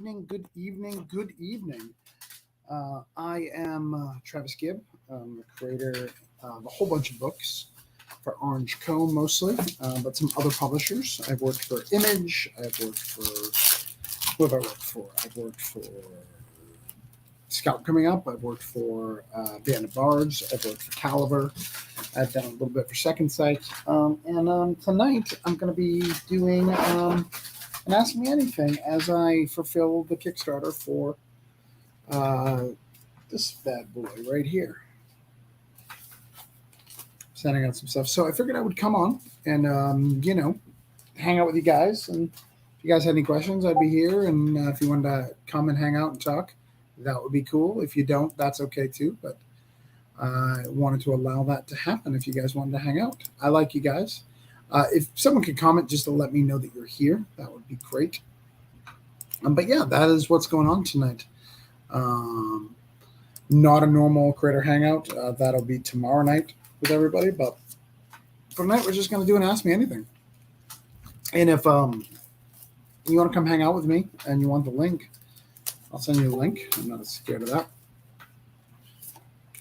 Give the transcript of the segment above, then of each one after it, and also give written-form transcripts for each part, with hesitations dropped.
evening, good evening, good evening. I am Travis Gibb. I'm the creator of a whole bunch of books for Orange Comb mostly, but some other publishers. I've worked for Image. I've worked for, who have I worked for? I've worked for Scout Coming Up. I've worked for Band of Bards. I've worked for Caliber. I've done a little bit for Second Sight. And tonight I'm going to be doing an Ask Me Anything as I fulfill the Kickstarter for this bad boy right here. Sending out some stuff. So I figured I would come on and, hang out with you guys. And if you guys had any questions, I'd be here. And if you wanted to come and hang out and talk, that would be cool. If you don't, that's okay too. But I wanted to allow that to happen if you guys wanted to hang out. I like you guys. If someone could comment just to let me know that you're here, that would be great. But yeah, that is what's going on tonight. Not a normal creator hangout. That'll be tomorrow night with everybody. But for tonight, we're just going to do an Ask Me Anything. And if you want to come hang out with me and you want the link, I'll send you the link. I'm not scared of that.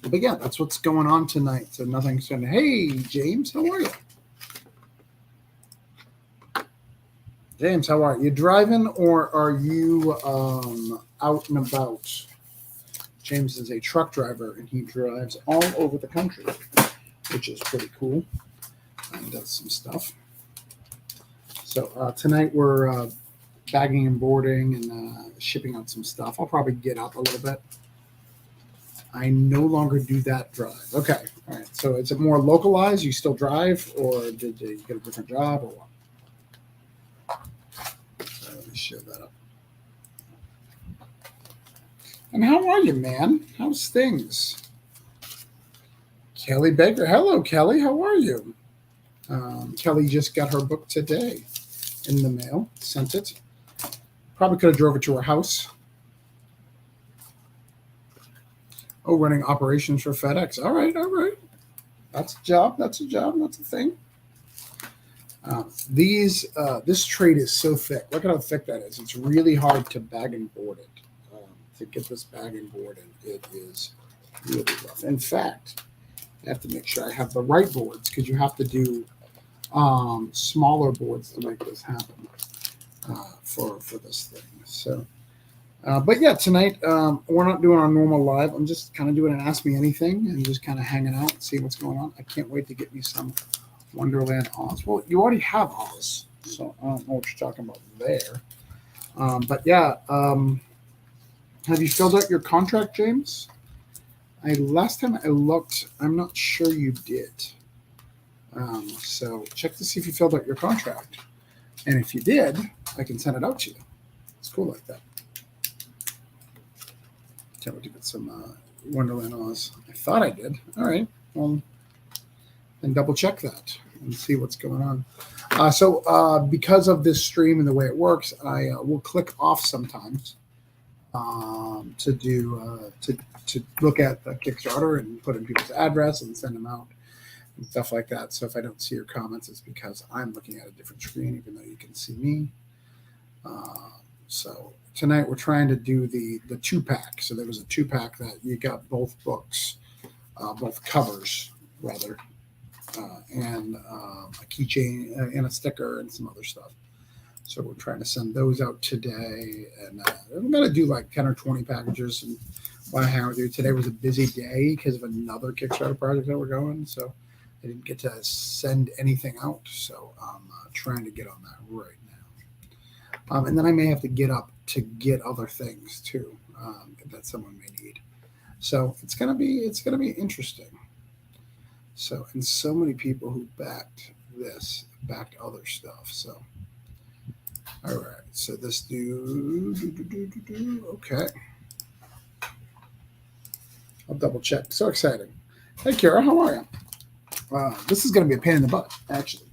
But yeah, that's what's going on tonight. So nothing's going to... Hey, James, how are you? James, how are you? You driving or are you out and about? James is a truck driver and he drives all over the country, which is pretty cool. And does some stuff. So tonight we're bagging and boarding and shipping out some stuff. I'll probably get up a little bit. I no longer do that drive. Okay. All right. So is it more localized? You still drive or did you get a different job or what? So let me show that up. And how are you, man? How's things? Kelly Baker. Hello, Kelly. How are you? Kelly just got her book today in the mail. Sent it. Probably could have drove it to her house. Oh, running operations for FedEx. All right, all right. That's a job. That's a job. That's a thing. This trade is so thick. Look at how thick that is. It's really hard to bag and board it. To get this bag and boarded, it is really rough. In fact, I have to make sure I have the right boards because you have to do smaller boards to make this happen for this thing. So, but yeah, tonight we're not doing our normal live. I'm just kind of doing an Ask Me Anything and just kind of hanging out and see what's going on. I can't wait to get me some Wonderland Oz. Well, you already have Oz, so I don't know what you're talking about there. But yeah, have you filled out your contract, James? Last time I looked, I'm not sure you did. So check to see if you filled out your contract. And if you did, I can send it out to you. It's cool like that. Can't wait to get some Wonderland Oz. I thought I did. All right. Well, then double check that and see what's going on. So because of this stream and the way it works, I will click off sometimes to look at the Kickstarter and put in people's address and send them out and stuff like that. So if I don't see your comments, it's because I'm looking at a different screen, even though you can see me. So tonight we're trying to do the 2-pack. So there was a 2-pack that you got both books, both covers rather, and a keychain and a sticker and some other stuff. So we're trying to send those out today, and I'm going to do like 10 or 20 packages and want to hang out with you. Today was a busy day because of another Kickstarter project that we're going, so I didn't get to send anything out. So I'm trying to get on that right now. And then I may have to get up to get other things too that someone may need. So it's gonna be interesting. So and so many people who backed other stuff. So. All right, so this okay. I'll double check. So exciting. Hey, Kara, how are you? This is going to be a pain in the butt, actually.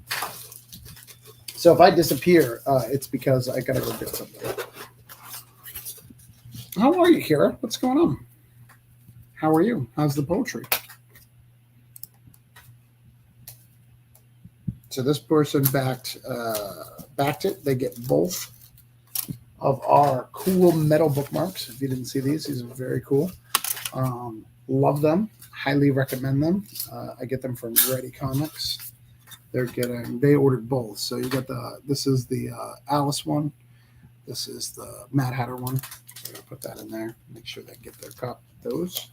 So if I disappear, it's because I got to go get something. How are you, Kara? What's going on? How are you? How's the poultry? So this person backed it. They get both of our cool metal bookmarks. If you didn't see these are very cool. Love them. Highly recommend them. I get them from Ready Comics. They ordered both. So you got this is the Alice one. This is the Mad Hatter one. So I'm going to put that in there. Make sure they get their those.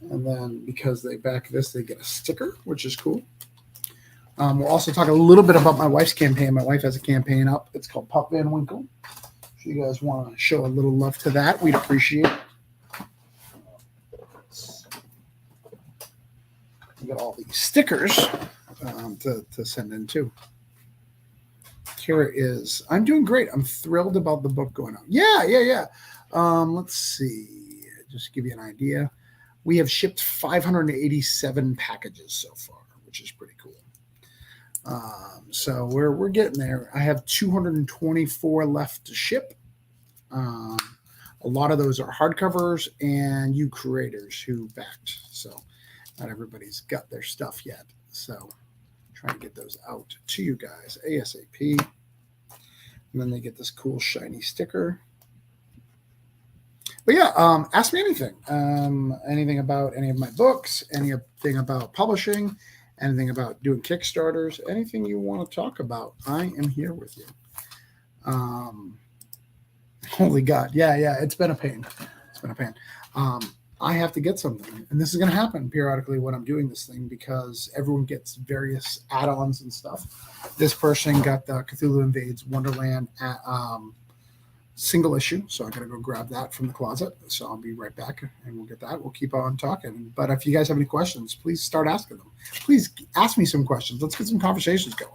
And then because they back this, they get a sticker, which is cool. We'll also talk a little bit about my wife's campaign. My wife has a campaign up. It's called Pup Van Winkle. If you guys want to show a little love to that, we'd appreciate it. We got all these stickers to send in too. Here is, I'm doing great. I'm thrilled about the book going out. Yeah. Let's see. Just to give you an idea. We have shipped 587 packages so far, which is pretty cool. So we're getting there. I have 224 left to ship. A lot of those are hardcovers and you creators who backed. So not everybody's got their stuff yet. So trying to get those out to you guys ASAP. And then they get this cool shiny sticker. But yeah, ask me anything. Anything about any of my books, anything about publishing, anything about doing Kickstarters, anything you want to talk about. I am here with you. Holy God. Yeah. It's been a pain. I have to get something. And this is going to happen periodically when I'm doing this thing because everyone gets various add-ons and stuff. This person got the CTHULHU Invades Wonderland single issue. So I got to go grab that from the closet. So I'll be right back and we'll get that. We'll keep on talking. But if you guys have any questions, please start asking them. Please ask me some questions. Let's get some conversations going.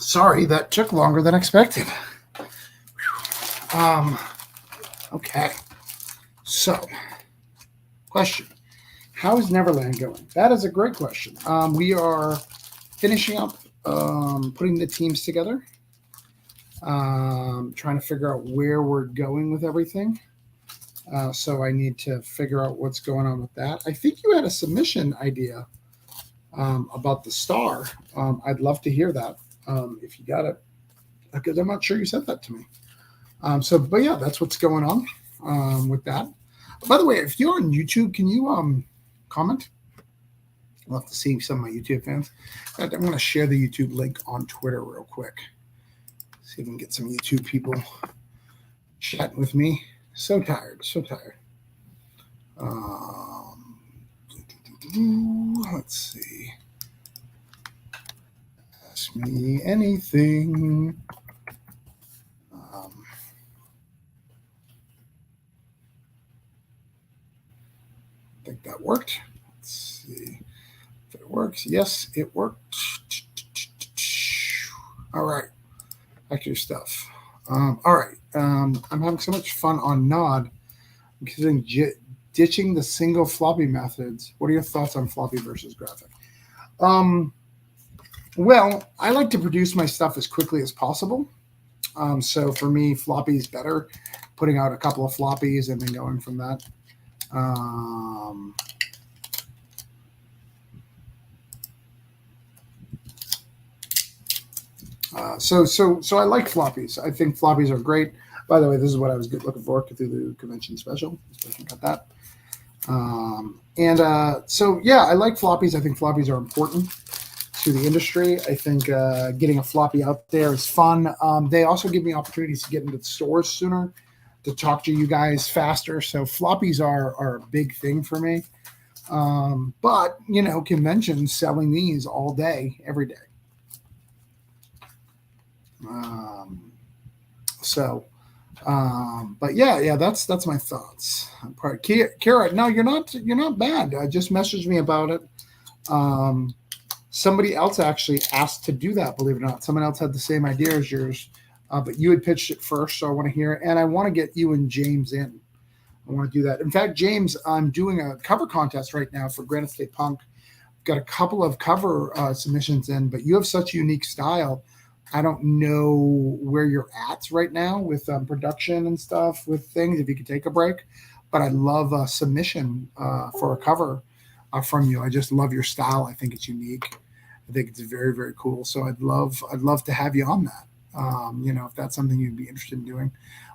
Sorry, that took longer than expected. Okay. So, question. How is Neverland going? That is a great question. We are finishing up putting the teams together, trying to figure out where we're going with everything. So I need to figure out what's going on with that. I think you had a submission idea about the star. I'd love to hear that if you got it, because I'm not sure you sent that to me. But yeah, that's what's going on with that. By the way, if you're on YouTube, can you comment? I'd love to see some of my YouTube fans. I'm going to share the YouTube link on Twitter real quick. See if we can get some YouTube people chatting with me. So tired. Let's see. Ask me anything. I think that worked. Let's see if it works. Yes, it worked. All right. Back to your stuff. All right. I'm having so much fun on Nod because ditching the single floppy methods. What are your thoughts on floppy versus graphic? Well, I like to produce my stuff as quickly as possible. So for me, floppy is better. Putting out a couple of floppies and then going from that. So I like floppies. I think floppies are great. By the way, this is what I was looking for, Cthulhu Convention Special. Got that. So yeah, I like floppies. I think floppies are important to the industry. I think getting a floppy out there is fun. They also give me opportunities to get into the stores sooner, to talk to you guys faster. So floppies are a big thing for me. But conventions selling these all day, every day. But yeah, that's my thoughts. Kara, no, you're not bad. Just messaged me about it. Somebody else actually asked to do that, believe it or not. Someone else had the same idea as yours, but you had pitched it first, so I want to hear it. And I want to get you and James in. I want to do that. In fact, James, I'm doing a cover contest right now for Granite State Punk. Got a couple of cover submissions in, but you have such a unique style. I don't know where you're at right now with production and stuff with things, if you could take a break. But I love a submission for a cover from you. I just love your style. I think it's unique. I think it's very, very cool. So I'd love to have you on that. If that's something you'd be interested in doing.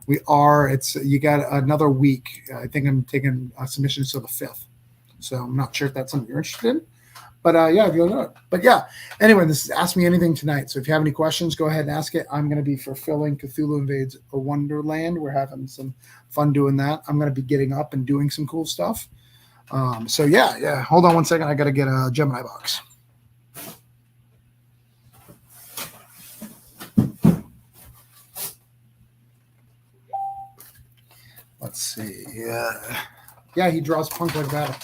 You got another week. I think I'm taking submissions till the 5th. So I'm not sure if that's something you're interested in. But yeah, if you'll know it. But yeah, anyway, this is Ask Me Anything tonight. So if you have any questions, go ahead and ask it. I'm going to be fulfilling Cthulhu Invades Wonderland. We're having some fun doing that. I'm going to be getting up and doing some cool stuff. So yeah. Hold on one second. I got to get a Gemini box. Let's see. Yeah, he draws punk like that.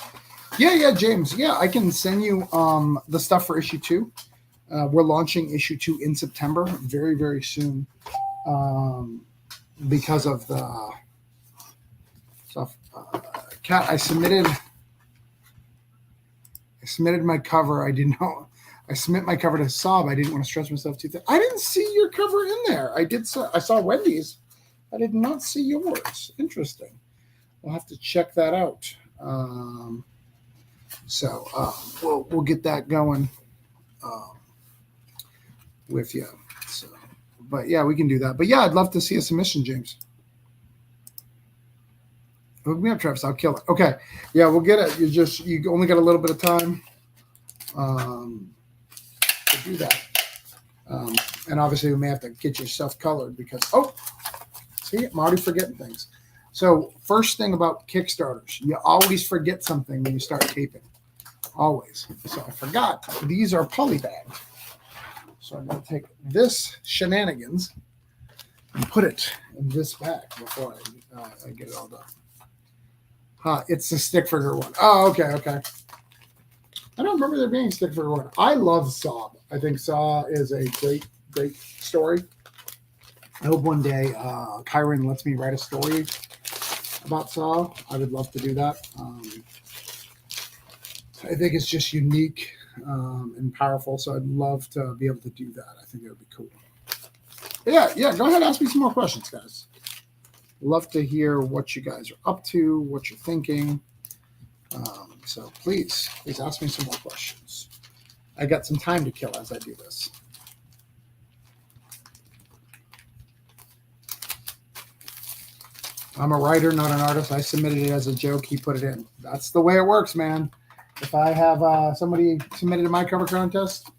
Yeah, James. Yeah, I can send you the stuff for issue 2. We're launching issue 2 in September, very, very soon, because of the stuff. Kat, I submitted my cover. I didn't know. I submit my cover to Saab. I didn't want to stretch myself too thin. I didn't see your cover in there. I saw Wendy's. I did not see yours. Interesting. We'll have to check that out. So we'll get that going with you. So, but yeah, we can do that. But yeah, I'd love to see a submission, James. Hook me up, Travis. I'll kill it. Okay. Yeah, we'll get it. You only got a little bit of time to do that. And obviously we may have to get your stuff colored because, see, I'm already forgetting things. So first thing about Kickstarters, you always forget something when you start taping. Always. So I forgot. These are polybagged. So I'm going to take this shenanigans and put it in this bag before I get it all done. It's the stick figure one. Oh, okay. I don't remember there being a stick figure one. I love Saw. I think Saw is a great story. I hope one day Kyron lets me write a story about Saw. I would love to do that. I think it's just unique and powerful, so I'd love to be able to do that. I think it would be cool. But yeah, go ahead and ask me some more questions, guys. Love to hear what you guys are up to, what you're thinking. So please ask me some more questions. I got some time to kill as I do this. I'm a writer, not an artist. I submitted it as a joke. He put it in. That's the way it works, man. If I have somebody submitted to my cover contest,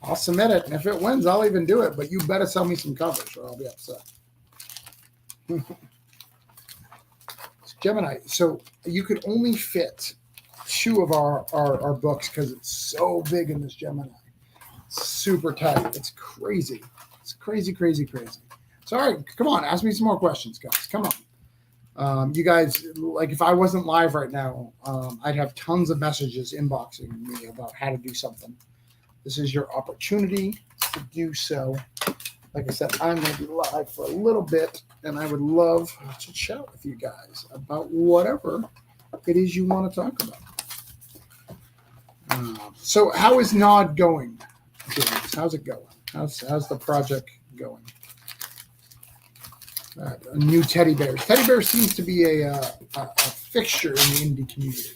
I'll submit it. And if it wins, I'll even do it. But you better sell me some covers or I'll be upset. Gemini. So you could only fit 2 of our books because it's so big in this Gemini. It's super tight. It's crazy. It's crazy. So, all right, come on. Ask me some more questions, guys. Come on. You guys, like if I wasn't live right now, I'd have tons of messages inboxing me about how to do something. This is your opportunity to do so. like I said, I'm going to be live for a little bit, and I would love to chat with you guys about whatever it is you want to talk about. So how is Nod going, James? How's it going? How's the project going? New teddy bears. Teddy bear seems to be a fixture in the indie community.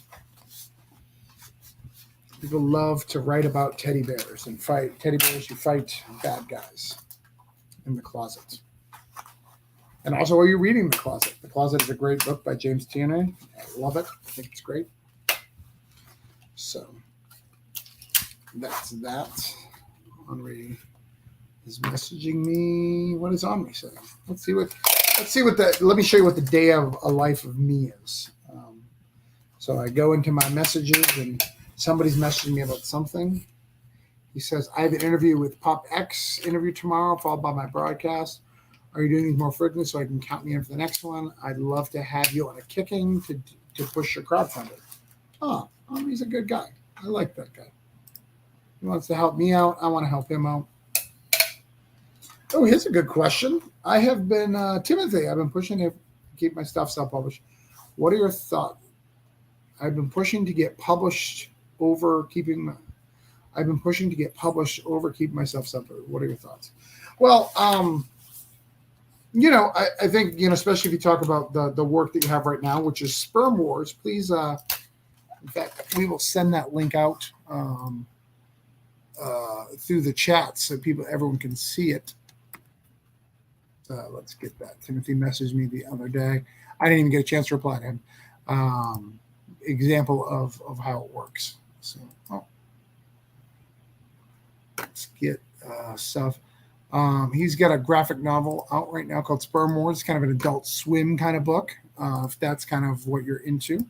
People love to write about teddy bears and fight teddy bears who fight bad guys in the closet. And also, are you reading The Closet? The Closet is a great book by James Tierney. I love it. I think it's great. So that's that. Henri is messaging me. What is Henri saying? Let me show you what the day of a life of me is. So I go into my messages and somebody's messaging me about something. He says, I have an interview with Pop X interview tomorrow, followed by my broadcast. Are you doing these more frequently so I can count me in for the next one? I'd love to have you on a kicking to push your crowdfunding. Oh, he's a good guy. I like that guy. He wants to help me out. I want to help him out. Oh, here's a good question. I have been, Timothy, I've been pushing to keep my stuff self-published. What are your thoughts? I've been pushing to get published over keeping myself self-published. What are your thoughts? Well, I think, especially if you talk about the work that you have right now, which is Sperm Wars, please, in fact, we will send that link out through the chat so everyone can see it. Let's get that. Timothy messaged me the other day. I didn't even get a chance to reply to him. Example of how it works. So, let's get stuff. He's got a graphic novel out right now called Sperm Wars. It's kind of an Adult Swim kind of book. If that's kind of what you're into,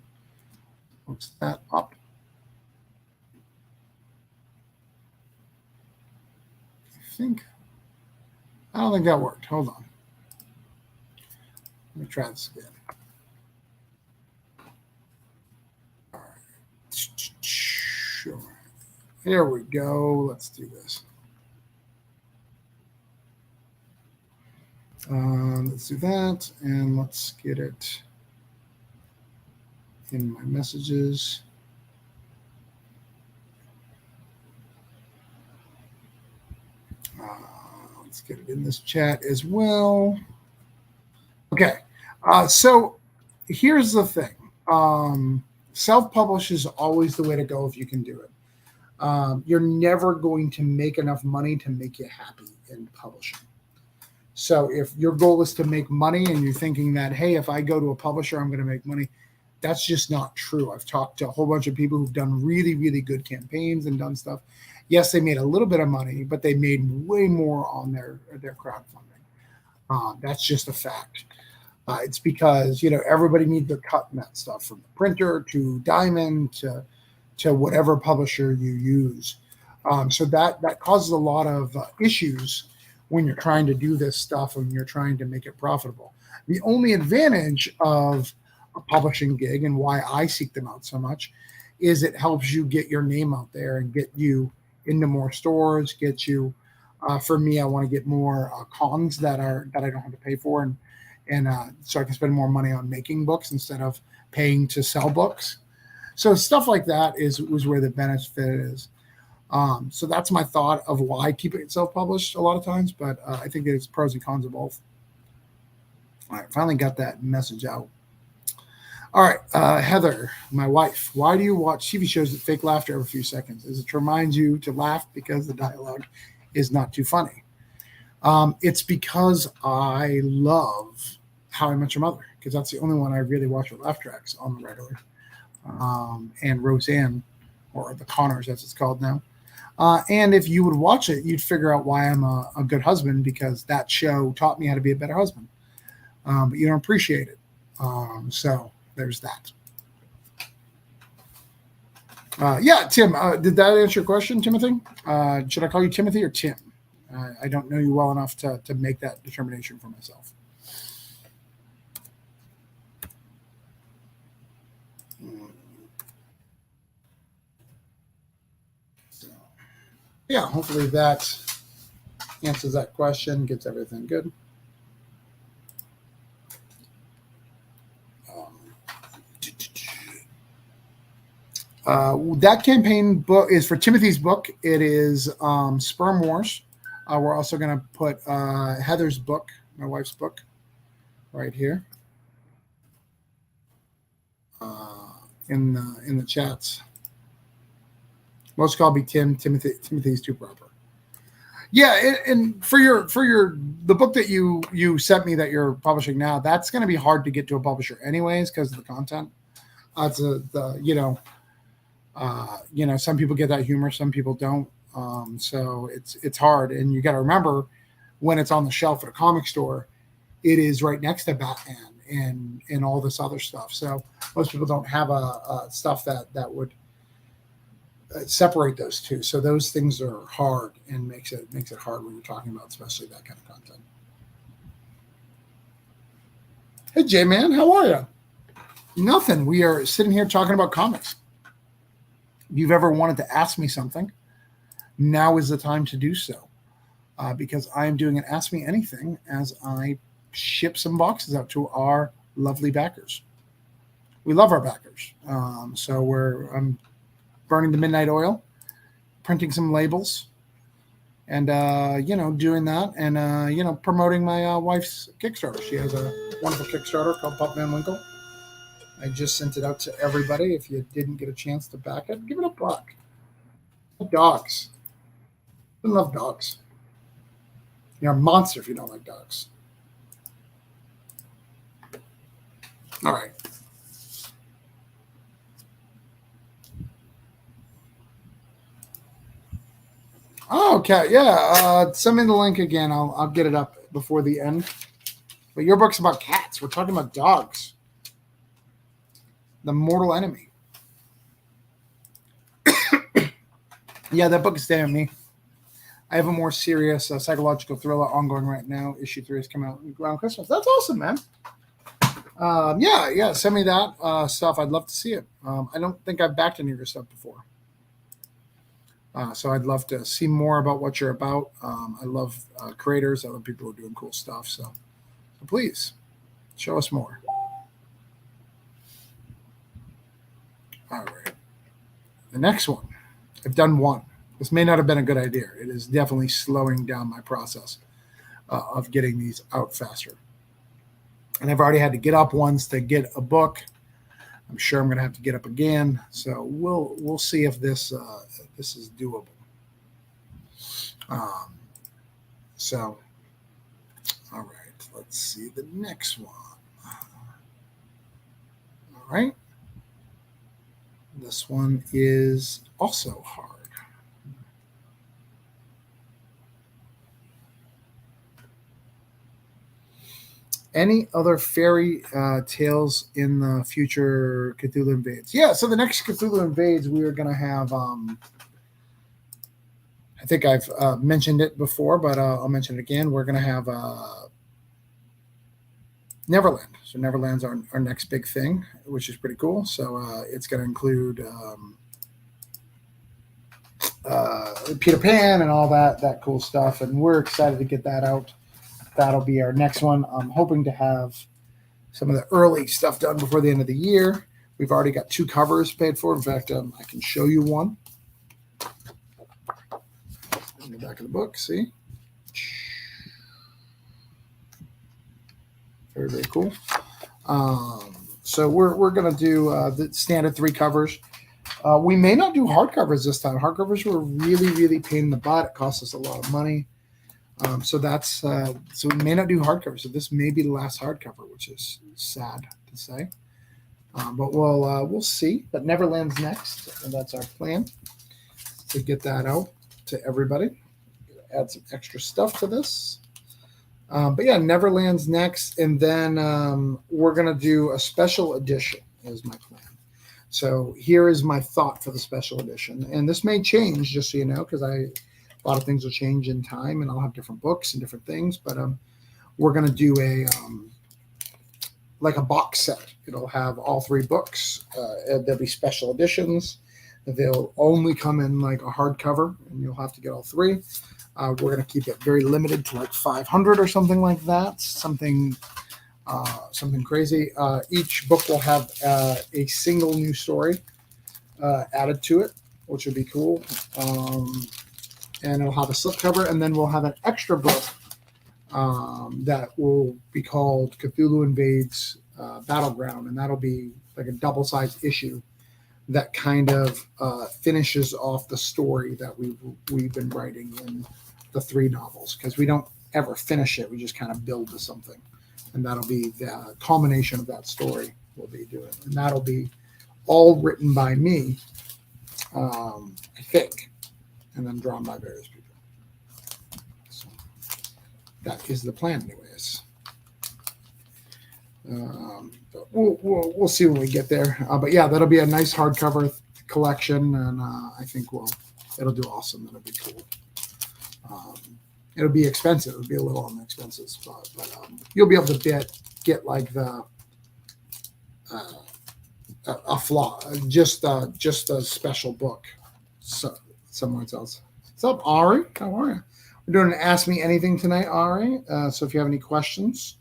looks that up. I don't think that worked. Hold on. Let me try this again. All right. Sure. Here we go. Let's do this. Let's do that, and let's get it in my messages. Let's get it in this chat as well. Okay, so here's the thing. Self-publish is always the way to go if you can do it. You're never going to make enough money to make you happy in publishing. So if your goal is to make money and you're thinking that, hey, if I go to a publisher, I'm going to make money, that's just not true. I've talked to a whole bunch of people who've done really, really good campaigns and done stuff. Yes, they made a little bit of money, but they made way more on their crowdfunding. That's just a fact. It's because, everybody needs their cut in that stuff, from the printer to Diamond to whatever publisher you use. So that causes a lot of issues when you're trying to do this stuff and you're trying to make it profitable. The only advantage of a publishing gig, and why I seek them out so much, is it helps you get your name out there and get you into more stores, get you, for me, I want to get more cons that I don't have to pay for, and so I can spend more money on making books instead of paying to sell books. So stuff like that was where the benefit is. So that's my thought of why keeping it self-published a lot of times, but I think there's pros and cons of both. All right, finally got that message out. All right, Heather, my wife, why do you watch TV shows that fake laughter every few seconds? Is it to remind you to laugh because the dialogue is not too funny? It's because I love How I Met Your Mother, because that's the only one I really watch with laugh tracks on the regular. And Roseanne, or The Connors, as it's called now. And if you would watch it, you'd figure out why I'm a good husband, because that show taught me how to be a better husband. But you don't appreciate it. So there's that. Yeah, Tim, did that answer your question, Timothy? Should I call you Timothy or Tim? I don't know you well enough to make that determination for myself. So, yeah, hopefully that answers that question, gets everything good. That campaign book is for Timothy's book. It is Sperm Wars. We're also going to put Heather's book, my wife's book, right here in the chats. Most call me Timothy's too proper. Yeah, and for the book that you sent me that you're publishing now, that's going to be hard to get to a publisher anyways because of the content. Some people get that humor, some people don't. So it's hard, and you got to remember when it's on the shelf at a comic store, it is right next to Batman and all this other stuff. So most people don't have a stuff that would separate those two. So those things are hard and makes it hard when you're talking about especially that kind of content. Hey J Man, how are you? Nothing. We are sitting here talking about comics. If you've ever wanted to ask me something, now is the time to do so, because I am doing an Ask Me Anything as I ship some boxes out to our lovely backers. We love our backers. So I'm burning the midnight oil, printing some labels, and doing that, and promoting my wife's Kickstarter. She has a wonderful Kickstarter called Pup Van Winkle. I just sent it out to everybody. If you didn't get a chance to back it, give it $1. Dogs. I love dogs. You're a monster if you don't like dogs. All right. Oh, okay. Yeah. Send me the link again. I'll get it up before the end. But your book's about cats. We're talking about dogs. The Mortal Enemy. Yeah, that book is staying on me. I have a more serious psychological thriller ongoing right now. Issue 3 is coming out around Christmas. That's awesome, man. Yeah. Send me that stuff. I'd love to see it. I don't think I've backed any of your stuff before. So I'd love to see more about what you're about. I love creators. I love people who are doing cool stuff. So please show us more. All right. The next one. I've done one. This may not have been a good idea. It is definitely slowing down my process of getting these out faster. And I've already had to get up once to get a book. I'm sure I'm going to have to get up again. So we'll see if this is doable. So, all right. Let's see the next one. All right. This one is also hard. Any other fairy tales in the future Cthulhu Invades? Yeah, so the next Cthulhu Invades, we are going to have, I think I've mentioned it before, but I'll mention it again. We're going to have Neverland. So Neverland's our next big thing, which is pretty cool. So it's going to include Peter Pan and all that cool stuff, and we're excited to get that out. That'll be our next one. I'm hoping to have some of the early stuff done before the end of the year. We've already got 2 covers paid for. In fact, I can show you one. In the back of the book, see? Very, very cool. So we're going to do the standard 3 covers. We may not do hardcovers this time. Hardcovers were really, really pain in the butt. It cost us a lot of money. So we may not do hardcover. So this may be the last hardcover, which is sad to say. But we'll see. But Neverland's next, and that's our plan to get that out to everybody. Add some extra stuff to this. But yeah, Neverland's next, and then we're gonna do a special edition. Is my plan. So here is my thought for the special edition, and this may change, just so you know, because a lot of things will change in time, and I'll have different books and different things. But we're going to do like a box set. It'll have all 3 books. There'll be special editions. They'll only come in like a hardcover, and you'll have to get all 3. We're going to keep it very limited to like 500 or something like that. Something crazy. Each book will have a single new story added to it, which would be cool. And it'll have a slipcover, and then we'll have an extra book that will be called Cthulhu Invades Battleground, and that'll be like a double-sized issue that kind of finishes off the story that we've been writing in the 3 novels, because we don't ever finish it. We just kind of build to something, and that'll be the culmination of that story we'll be doing, and that'll be all written by me, I think, and then drawn by various people. So that is the plan, anyways. But we'll see when we get there. But yeah, that'll be a nice hardcover collection, and I think it'll do awesome. That'll be cool. It'll be expensive. It'll be a little on the expensive spot, but you'll be able to get like the a flaw, just a special book. So somewhere else. What's up, Ari? How are you? We're doing an Ask Me Anything tonight, Ari. So if you have any questions,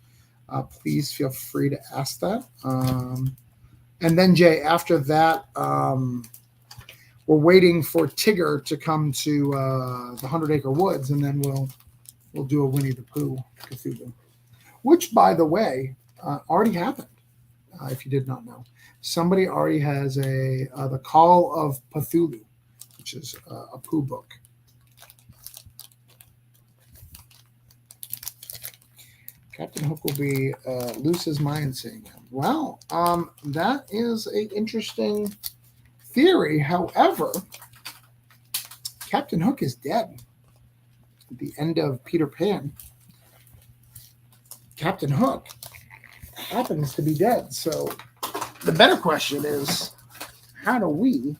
please feel free to ask that. And then Jay, after that, we're waiting for Tigger to come to the 100 Acre Woods, and then we'll do a Winnie the Pooh Cthulhu, which, by the way, already happened. If you did not know, somebody already has the Call of Cthulhu, which is a Pooh book. Captain Hook will be lose his mind seeing him. Well, that is an interesting theory. However, Captain Hook is dead. At the end of Peter Pan, Captain Hook happens to be dead. So the better question is, how do we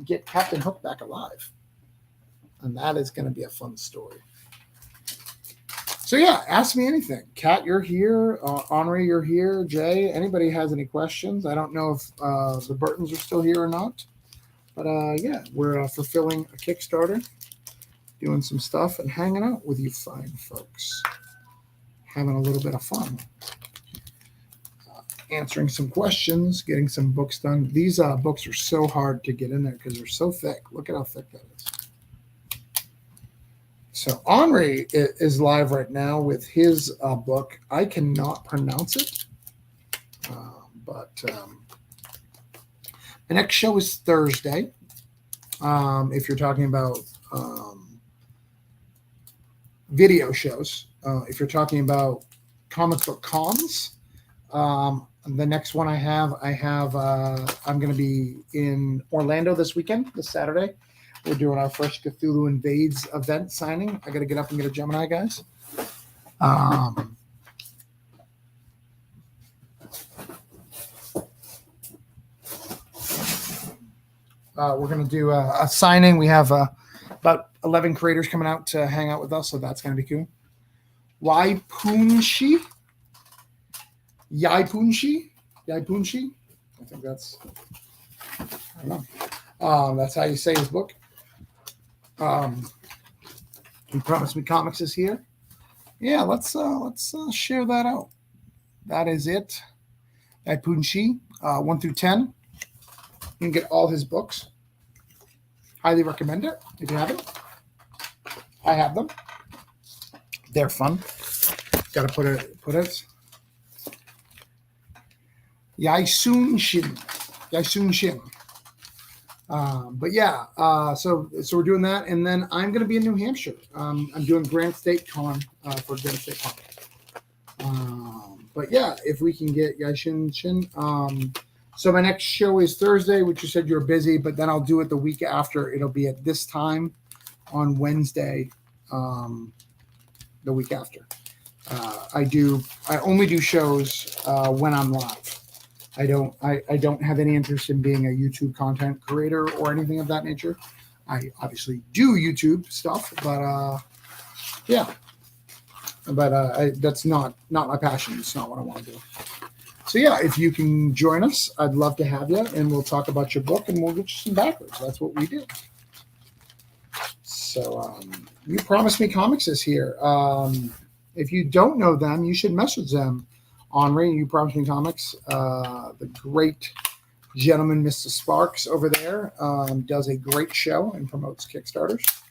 get Captain Hook back alive? And that is going to be a fun story. So yeah, ask me anything. Kat, you're here. Henri, you're here. Jay, anybody has any questions? I don't know if the Burtons are still here or not. But yeah, we're fulfilling a Kickstarter, doing some stuff, and hanging out with you fine folks. Having a little bit of fun. Answering some questions, getting some books done. These books are so hard to get in there because they're so thick. Look at how thick that is. So Henri is live right now with his book. I cannot pronounce it, but the next show is Thursday. If you're talking about video shows, if you're talking about comic book cons, the next one I'm going to be in Orlando this weekend, this Saturday. We're doing our first Cthulhu Invades event signing. I got to get up and get a Gemini, guys. We're going to do a signing. We have about 11 creators coming out to hang out with us, so that's going to be cool. Yaipunshi? Yaipunshi? I think that's, I don't know. That's how you say his book. He Promised Me Comics is here. Yeah, let's share that out. That is it. Yaipunshi, 1 through 10. You can get all his books. Highly recommend it if you haven't. I have them. They're fun. Got to put it. Yaisun-shin. But yeah, so we're doing that, and then I'm going to be in New Hampshire. I'm doing Grant State Con for Grant State Con. But yeah, if we can get Yaisun-shin. So my next show is Thursday, which you said you're busy, but then I'll do it the week after. It'll be at this time on Wednesday, the week after. I only do shows when I'm live. I don't have any interest in being a YouTube content creator or anything of that nature. I obviously do YouTube stuff, but yeah. But that's not my passion. It's not what I want to do. So yeah, if you can join us, I'd love to have you, and we'll talk about your book, and we'll get you some backers. That's what we do. So You Promised Me Comics is here. If you don't know them, you should message them on You Promised Me Comics. The great gentleman, Mr. Sparks, over there does a great show and promotes Kickstarters.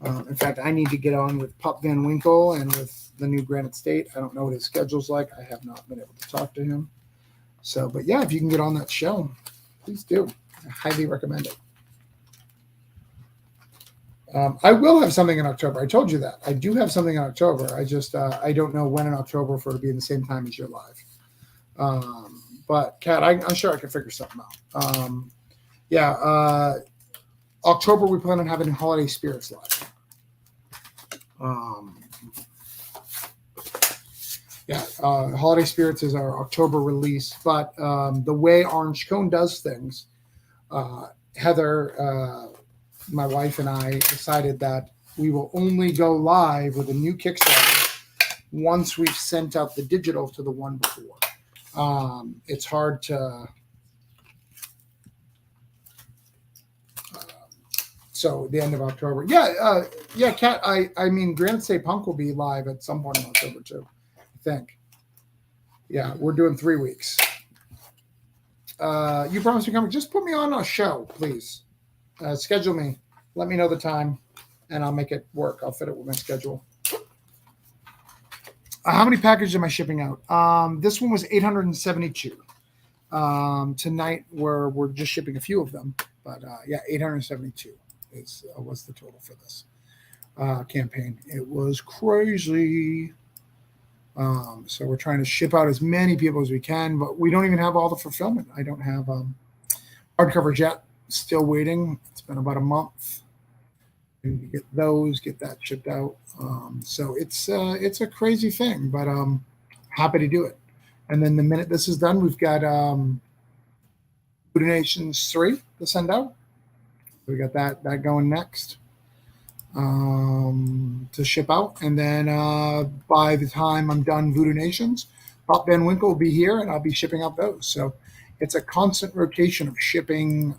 In fact, I need to get on with Pup Van Winkle and with the new Granite State. I don't know what his schedule's like. I have not been able to talk to him. So, but yeah, if you can get on that show, please do. I highly recommend it. I will have something in October. I told you that. I do have something in October. I just I don't know when in October for it to be in the same time as your live. But Kat, I'm sure I can figure something out. October we plan on having Holiday Spirits live. Holiday Spirits is our October release. But the way Orange Cone does things, Heather, my wife, and I decided that we will only go live with a new Kickstarter once we've sent out the digital to the one before. It's hard to. So the end of October. Kat, I mean, Granite State Punk will be live at some point in October too, I think. Yeah, we're doing 3 weeks. You Promised Me Comics. Just put me on a show, please. Schedule me. Let me know the time, and I'll make it work. I'll fit it with my schedule. How many packages am I shipping out? This one was 872. Tonight we're just shipping a few of them, but 872 was the total for this campaign. It was crazy. So we're trying to ship out as many people as we can, but we don't even have all the fulfillment. I don't have hardcovers yet. Still waiting. It's been about a month. And get that shipped out. So it's a crazy thing, but happy to do it. And then the minute this is done, we've got Voodoo Nations 3 to send out. We got that going next to ship out. And then by the time I'm done Voodoo Nations, Pop Van Winkle will be here, and I'll be shipping out those. So it's a constant rotation of shipping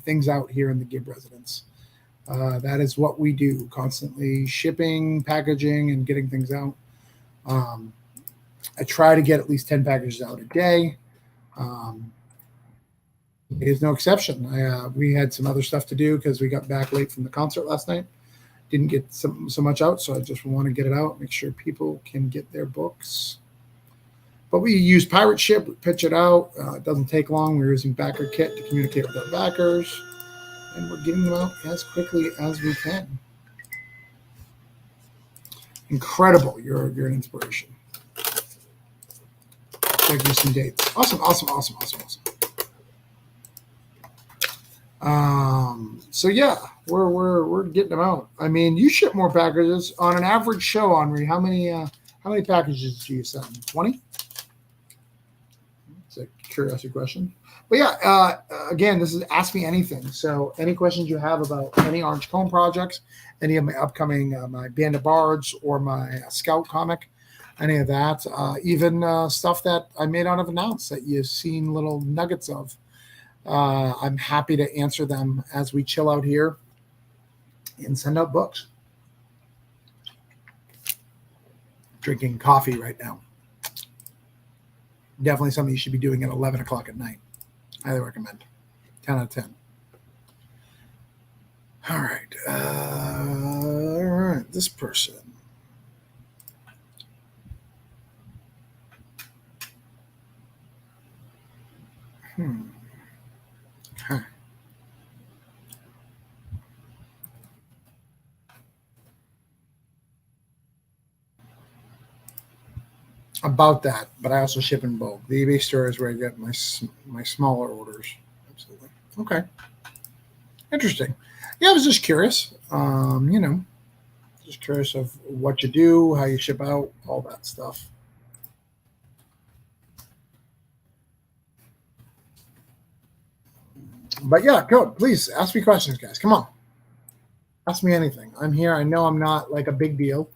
things out here in the Gibb residence. That is what we do, constantly shipping, packaging, and getting things out. I try to get at least 10 packages out a day. It is no exception. We had some other stuff to do because we got back late from the concert last night. Didn't get so much out, so I just want to get it out, make sure people can get their books. But we use Pirate Ship, we pitch it out. It doesn't take long. We're using Backer Kit to communicate with our backers, and we're getting them out as quickly as we can. Incredible. You're an inspiration. Check you some dates. Awesome. So yeah, we're getting them out. I mean, you ship more packages on an average show, Henri. How many packages do you send? 20? It's a curiosity question. But yeah, again, this is Ask Me Anything. So any questions you have about any Orange Cone projects, any of my upcoming my Band of Bards or my Scout comic, any of that, even stuff that I may not have announced that you've seen little nuggets of. I'm happy to answer them as we chill out here and send out books. Drinking coffee right now. Definitely something you should be doing at 11 o'clock at night. Highly recommend. 10 out of 10. All right. This person. Okay. About that, but I also ship in bulk. The eBay store is where I get my smaller orders. Absolutely. Okay. Interesting. Yeah, I was just curious. Just curious of what you do, how you ship out, all that stuff. But yeah, go. Please ask me questions, guys. Come on. Ask me anything. I'm here. I know I'm not like a big deal,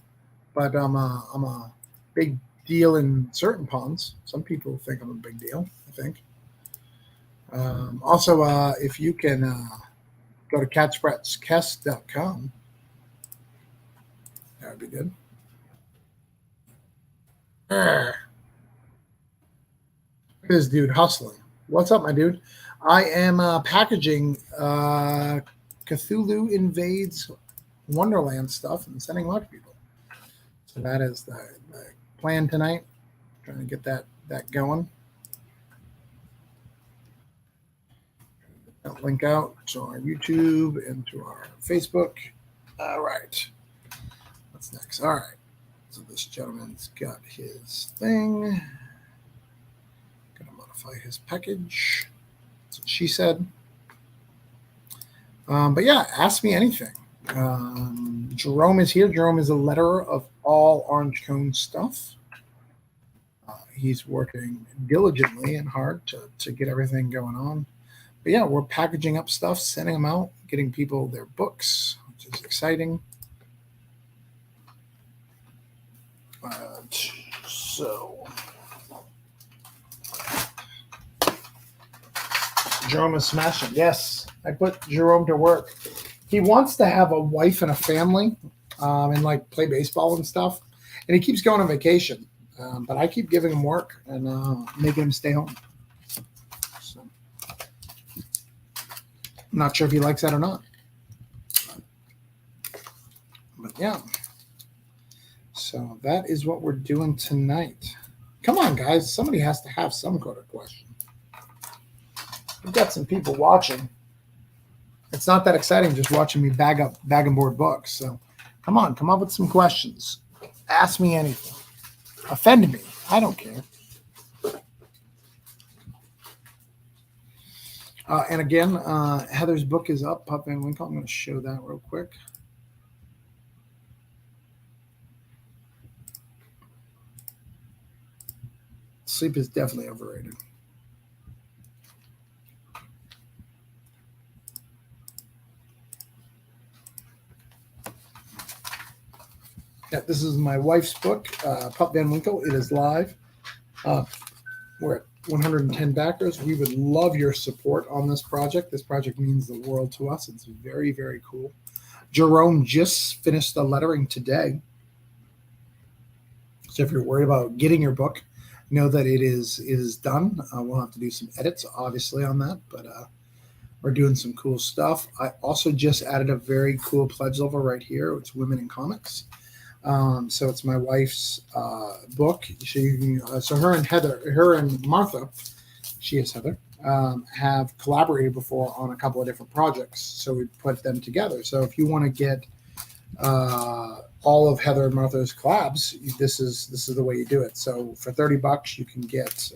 but I'm a big deal in certain ponds. Some people think I'm a big deal, I think. Also, if you can go to catsprattskest.com, That'd be good. This dude hustling. What's up, my dude? I am packaging Cthulhu Invades Wonderland stuff and sending them out to people. So that is the plan tonight. Trying to get that going. That link out to our YouTube and to our Facebook. All right. What's next? All right. So this gentleman's got his thing. Gonna modify his package. That's what she said. But yeah, ask me anything. Jerome is here. Jerome is a letterer of all Orange Cone stuff. He's working diligently and hard to get everything going on. But yeah, we're packaging up stuff, sending them out, getting people their books, which is exciting. So Jerome is smashing. Yes, I put Jerome to work. He wants to have a wife and a family and like play baseball and stuff. And he keeps going on vacation. But I keep giving him work and making him stay home. So I'm not sure if he likes that or not. But yeah. So that is what we're doing tonight. Come on, guys. Somebody has to have some kind of question. We've got some people watching. It's not that exciting just watching me bag and board books. So come on, come up with some questions. Ask me anything. Offend me. I don't care. And again, Heather's book is up, Pup Van Winkle. I'm going to show that real quick. Sleep is definitely overrated. Yeah, this is my wife's book, Pup Van Winkle. It is live. We're at 110 backers. We would love your support on this project. This project means the world to us. It's very, very cool. Jerome just finished the lettering today. So if you're worried about getting your book, know that it is done. We'll have to do some edits, obviously, on that, but we're doing some cool stuff. I also just added a very cool pledge level right here. It's Women in Comics. So it's my wife's book. So her and Martha, she is Heather, have collaborated before on a couple of different projects. So we put them together. So if you want to get all of Heather and Martha's collabs, this is the way you do it. So for $30, you can get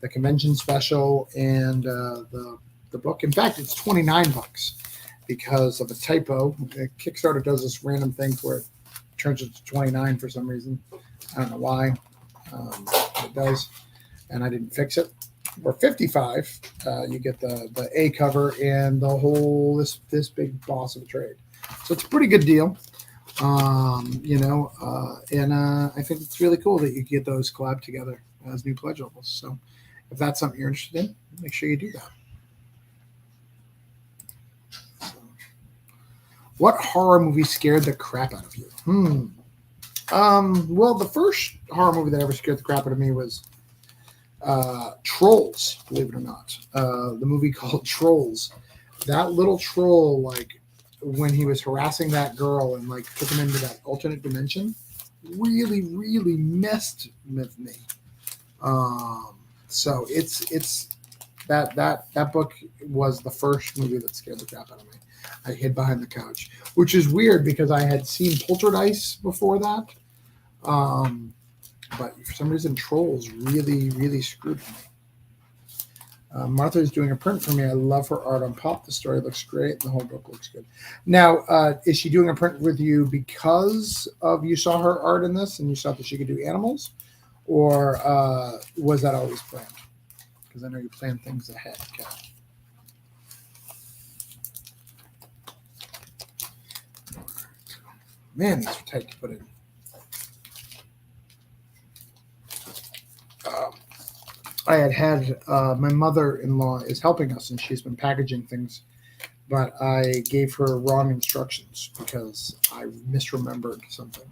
the convention special and the book. In fact, it's $29 because of a typo. Kickstarter does this random thing where it turns it to $29 for some reason. I don't know why. It does, and I didn't fix it. For $55, you get the A cover and the whole this big boss of a trade. So it's a pretty good deal, and I think it's really cool that you get those collab together as new pledge levels. So if that's something you're interested in, make sure you do that. What horror movie scared the crap out of you? Well, the first horror movie that ever scared the crap out of me was Trolls, believe it or not. The movie called Trolls. That little troll, like, when he was harassing that girl and, like, took him into that alternate dimension, really, really messed with me. So it's that book was the first movie that scared the crap out of me. I hid behind the couch, which is weird because I had seen Poltergeist before that. But for some reason, Trolls really, really screwed me. Martha is doing a print for me. I love her art on Pop. The story looks great, and the whole book looks good. Now, is she doing a print with you because of you saw her art in this and you saw that she could do animals? Or was that always planned? Because I know you plan things ahead. Okay. Man, these are tight to put in. I had my mother-in-law is helping us, and she's been packaging things but I gave her wrong instructions because I misremembered something.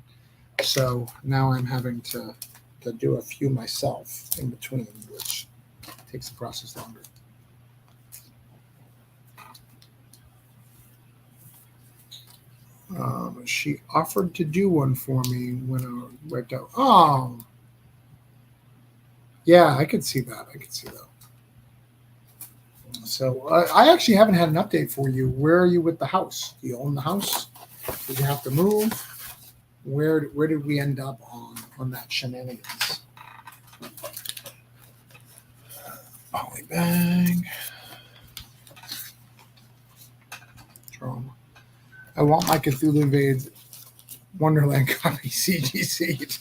So now I'm having to do a few myself in between, which takes the process longer. She offered to do one for me when I wiped out. Oh, yeah, I could see that. So I actually haven't had an update for you. Where are you with the house? Do you own the house? Did you have to move? Where did we end up on that shenanigans? Polybag. Drama. I want my Cthulhu Invades Wonderland copy CGC.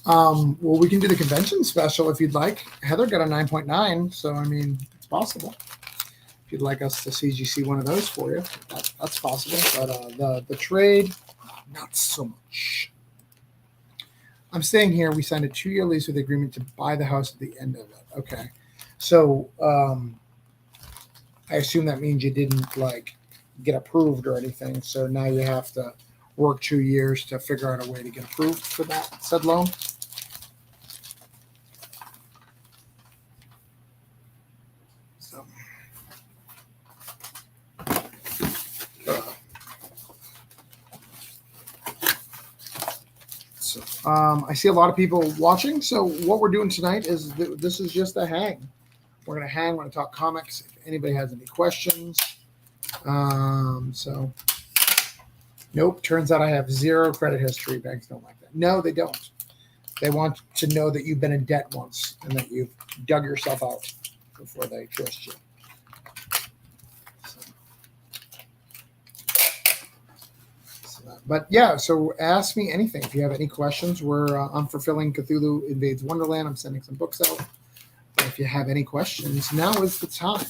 Well, we can do the convention special if you'd like. Heather got a 9.9, so I mean, it's possible. If you'd like us to CGC one of those for you, that's possible. But the trade, not so much. I'm staying here. We signed a 2-year lease with the agreement to buy the house at the end of it. Okay. So I assume that means you didn't get approved or anything. So now you have to work 2 years to figure out a way to get approved for that said loan. I see a lot of people watching. So what we're doing tonight is this is just a hang. We're going to hang. We're going to talk comics. If anybody has any questions. So nope. Turns out I have 0 credit history. Banks don't like that. No, they don't. They want to know that you've been in debt once and that you've dug yourself out before they trust you. But yeah, so ask me anything. If you have any questions, I'm fulfilling Cthulhu Invades Wonderland. I'm sending some books out. But if you have any questions, now is the time.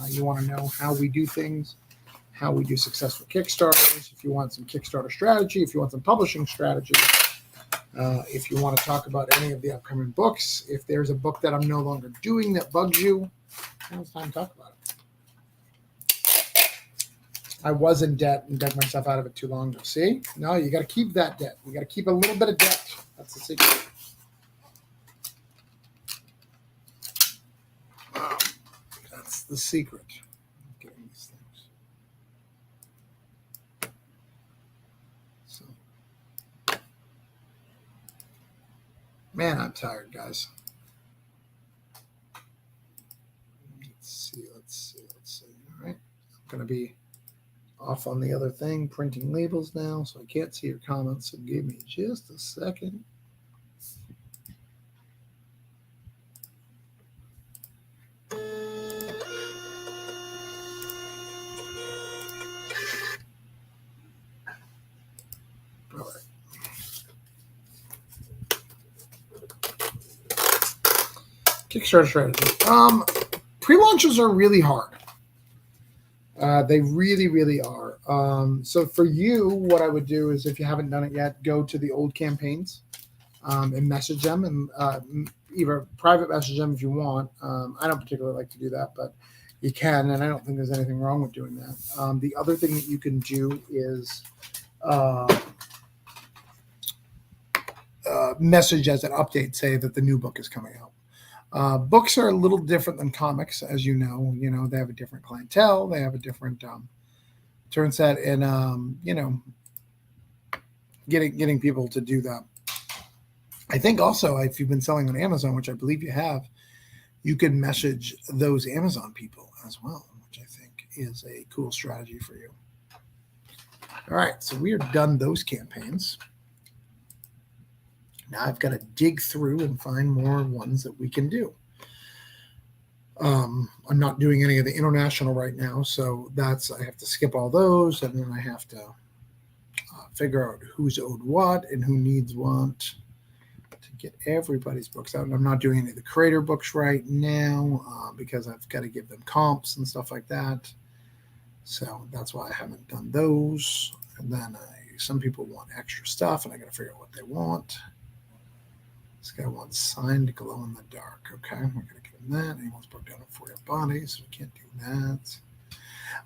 You want to know how we do things, how we do successful Kickstarters. If you want some Kickstarter strategy, if you want some publishing strategy, if you want to talk about any of the upcoming books, if there's a book that I'm no longer doing that bugs you, now it's time to talk about it. I was in debt and dug myself out of it too long ago. See? No, you got to keep that debt. You got to keep a little bit of debt. That's the secret. That's the secret of getting these things. So, man, I'm tired, guys. Let's see. All right. I'm going to be off on the other thing, printing labels now, so I can't see your comments. So give me just a second. All right. Kickstarter strategy. Pre-launches are really hard. They really, really are. So for you, what I would do is, if you haven't done it yet, go to the old campaigns and message them, and either private message them if you want. I don't particularly like to do that, but you can, and I don't think there's anything wrong with doing that. The other thing that you can do is message as an update, say that the new book is coming out. Books are a little different than comics, as you know. You know, they have a different clientele. They have a different turn set, and getting people to do that. I think also, if you've been selling on Amazon, which I believe you have, you can message those Amazon people as well, which I think is a cool strategy for you. All right, so we are done those campaigns. Now I've got to dig through and find more ones that we can do. I'm not doing any of the international right now, so I have to skip all those, and then I have to figure out who's owed what and who needs what to get everybody's books out. And I'm not doing any of the creator books right now because I've got to give them comps and stuff like that. So that's why I haven't done those. And then some people want extra stuff, and I got to figure out what they want. This guy wants signed glow in the dark. Okay, we're going to give him that. He wants broke down in 4 bodies, so we can't do that.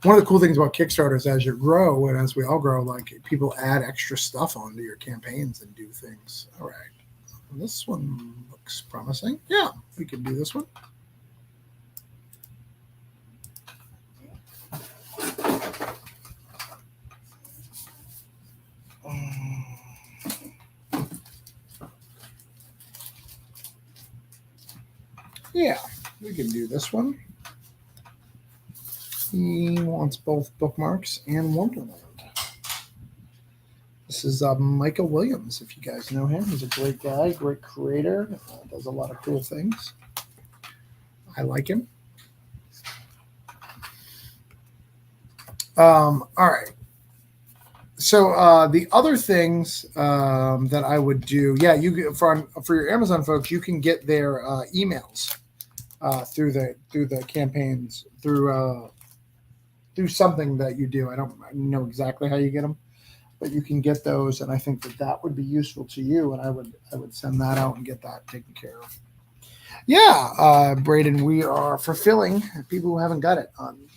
One of the cool things about Kickstarter is as you grow and as we all grow, like people add extra stuff onto your campaigns and do things. All right. This one looks promising. Yeah, we can do this one. Yeah, we can do this one. He wants both bookmarks and Wonderland. This is Michael Williams, if you guys know him. He's a great guy, great creator, does a lot of cool things. I like him. All right. So the other things that I would do, yeah, you for your Amazon folks, you can get their emails through the campaigns through something that you do. I don't know exactly how you get them, but you can get those, and I think that would be useful to you, and I would send that out and get that taken care of. Yeah, Braden, we are fulfilling people who haven't got it.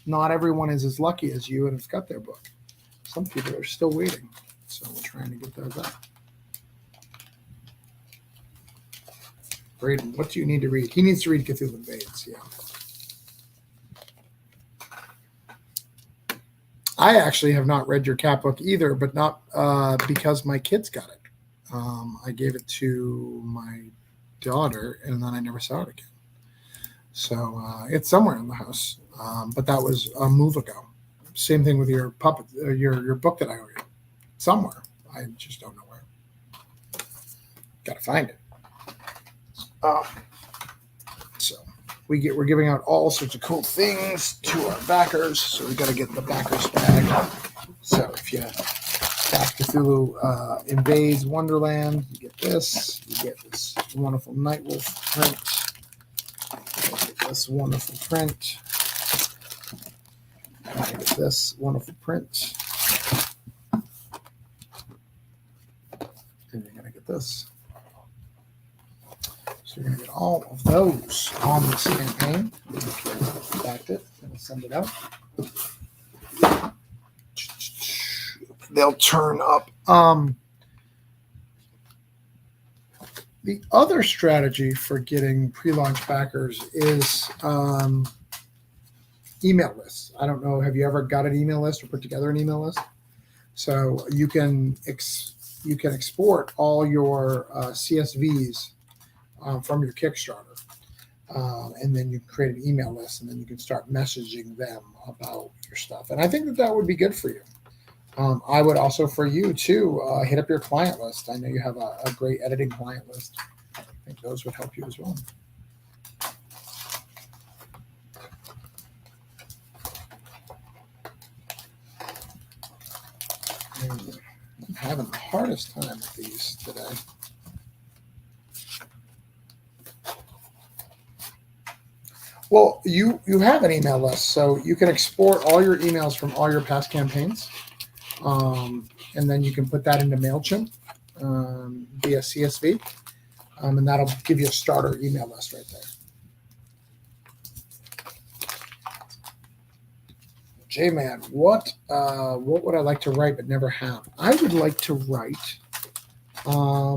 Not everyone is as lucky as you and has got their book. Some people are still waiting, so we're trying to get those out. Braden, what do you need to read? He needs to read Cthulhu Invades, yeah. I actually have not read your cat book either, but not because my kids got it. I gave it to my daughter, and then I never saw it again. So it's somewhere in the house, but that was a move ago. Same thing with your puppet, your book that I owe you. Somewhere, I just don't know where. Got to find it. So we're giving out all sorts of cool things to our backers. So we got to get the backers bag. So if you back Cthulhu Invades Wonderland, you get this. You get this wonderful Nightwolf print. This wonderful print. I get this wonderful print. And you're going to get this. So you're going to get all of those on this campaign. If you backed it, I'm going to send it out. They'll turn up. The other strategy for getting pre-launch backers is email lists. I don't know. Have you ever got an email list or put together an email list? So you can export all your CSVs from your Kickstarter, and then you create an email list, and then you can start messaging them about your stuff. And I think that would be good for you. I would also, for you too, hit up your client list. I know you have a great editing client list. I think those would help you as well. I'm having the hardest time with these today. Well, you have an email list, so you can export all your emails from all your past campaigns. And then you can put that into MailChimp via CSV, and that'll give you a starter email list right there. J-Man, what would I like to write but never have? I would like to write. I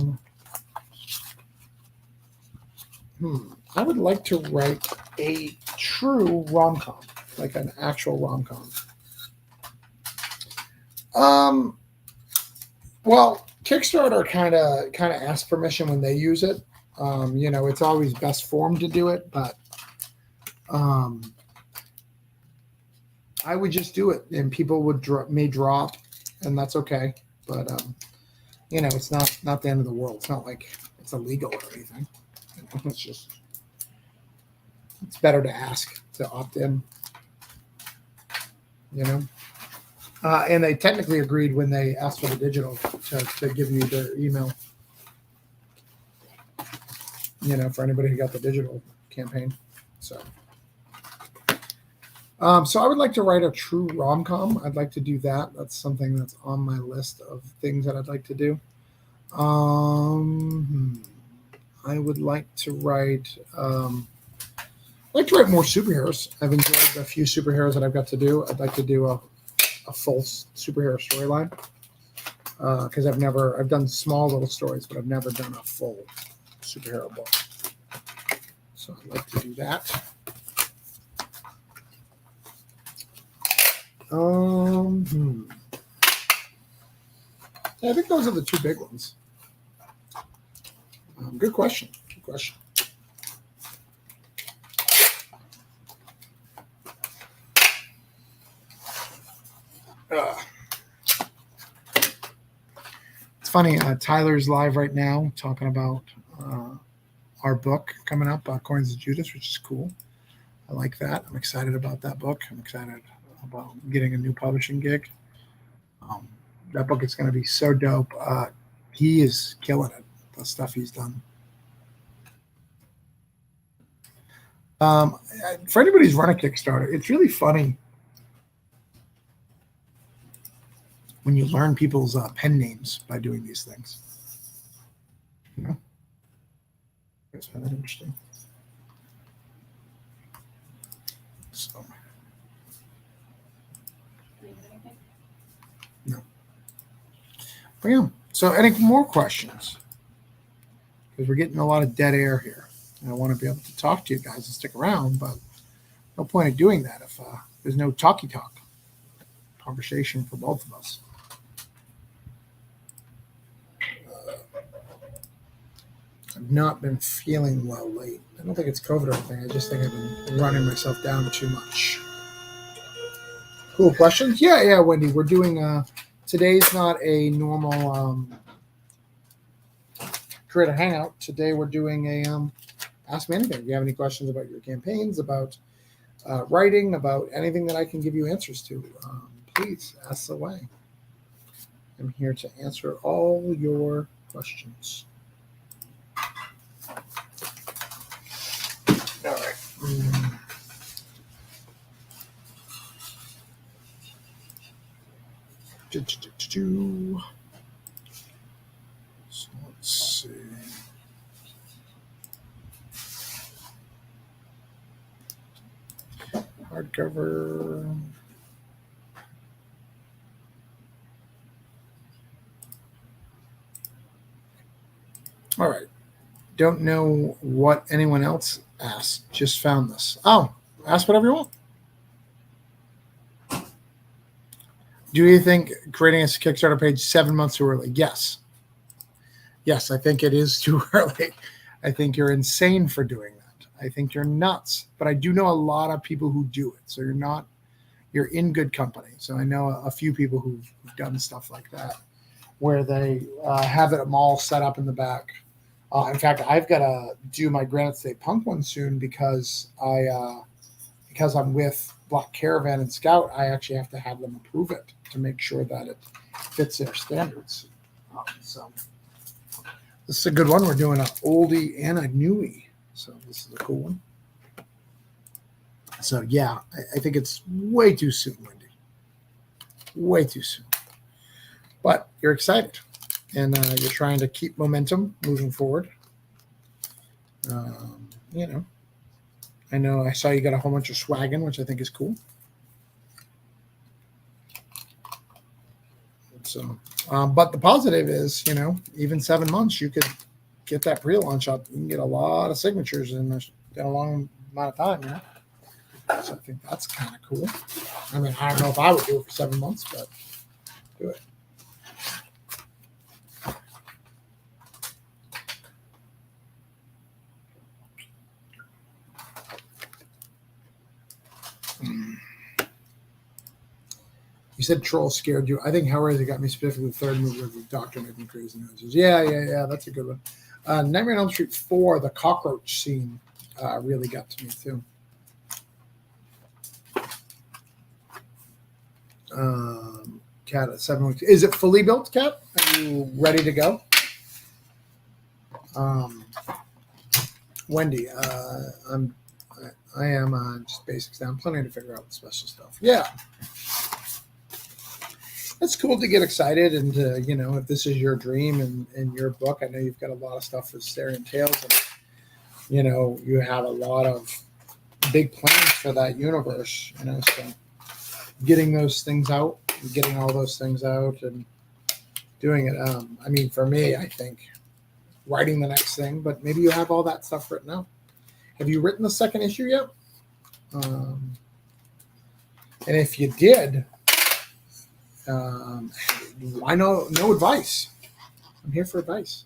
would like to write a true rom-com, like an actual rom-com. Well, Kickstarter kind of asks permission when they use it. It's always best form to do it, but I would just do it, and people may drop, and that's okay. But it's not the end of the world. It's not like it's illegal or anything. It's better to ask to opt in. And they technically agreed when they asked for the digital to give you their email. For anybody who got the digital campaign. So I would like to write a true rom-com. I'd like to do that. That's something that's on my list of things that I'd like to do. I would like to write. like to write more superheroes. I've enjoyed a few superheroes that I've got to do. I'd like to do a full superhero storyline because I've done small little stories, but I've never done a full superhero book. So I'd like to do that. I think those are the two big ones. Good question. Good question. It's funny. Tyler's live right now talking about our book coming up, Coins of Judas, which is cool. I like that. I'm excited about that book. I'm excited about getting a new publishing gig. That book is going to be so dope. He is killing it, the stuff he's done. For anybody who's run a Kickstarter, it's really funny when you learn people's pen names by doing these things. You know? I find that interesting. So. No. But yeah. So any more questions? Because we're getting a lot of dead air here. And I want to be able to talk to you guys and stick around, but no point of doing that if there's no talky talk conversation for both of us. I've not been feeling well late. I don't think it's COVID or anything. I just think I've been running myself down too much. Cool questions? Yeah, Wendy. We're doing today's not a normal creator hangout. Today we're doing a Ask Me Anything. If you have any questions about your campaigns, about writing, about anything that I can give you answers to, please ask away. I'm here to answer all your questions. All right. So let's see. Hardcover. All right. Don't know what anyone else asked. Just found this. Oh, ask whatever you want. Do you think creating a Kickstarter page 7 months too early? Yes. Yes, I think it is too early. I think you're insane for doing that. I think you're nuts. But I do know a lot of people who do it. So you're in good company. So I know a few people who've done stuff like that, where they have it all set up in the back. In fact, I've got to do my Granite State Punk one soon because I'm with Black Caravan and Scout. I actually have to have them approve it to make sure that it fits their standards. So this is a good one. We're doing an oldie and a newie. So this is a cool one. So yeah, I think it's way too soon, Wendy. Way too soon. But you're excited. And you're trying to keep momentum moving forward. I know I saw you got a whole bunch of swagging, which I think is cool. So, but the positive is, even 7 months, you could get that pre-launch up. You can get a lot of signatures in a long amount of time. So I think that's kind of cool. I mean, I don't know if I would do it for 7 months, but do it. You said Troll scared you. I think Hellraiser got me specifically the third movie of the Doctor making crazy noises. Yeah. That's a good one. Nightmare on Elm Street 4, the cockroach scene really got to me too. Cat at 7 weeks. Is it fully built, Cat? Are you ready to go? Wendy, I am just basics now. I'm planning to figure out the special stuff. Yeah. It's cool to get excited and to, if this is your dream and your book, I know you've got a lot of stuff with Stereo Tales and, you have a lot of big plans for that universe, so getting those things out, getting all those things out and doing it. I mean, for me, I think writing the next thing, but maybe you have all that stuff written out. Have you written the second issue yet? And if you did, why no advice? I'm here for advice.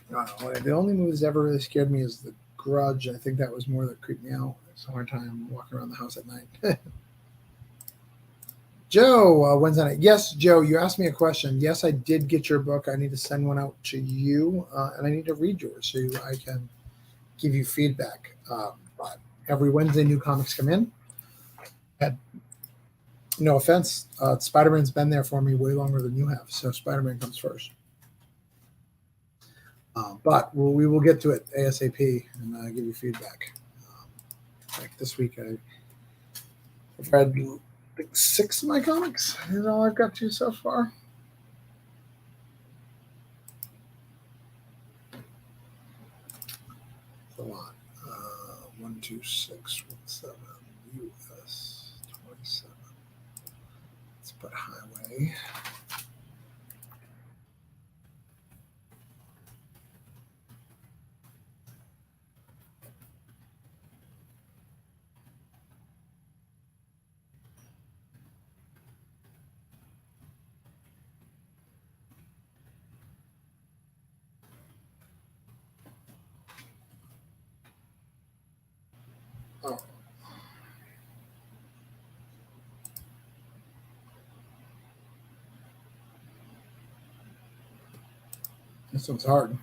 The only movie that's ever really scared me is The Grudge. I think that was more that creeped me out. It's a hard time walking around the house at night. Joe, Wednesday night. Yes, Joe, you asked me a question. Yes, I did get your book. I need to send one out to you, and I need to read yours so I can give you feedback. But every Wednesday, new comics come in. No offense, Spider-Man's been there for me way longer than you have, so Spider-Man comes first. But we will get to it ASAP and give you feedback. Like this week, I've read 6 of my comics. Is all I've got to so far. It's a lot. 12617 US 27. Let's put highway. Oh. This one's hard.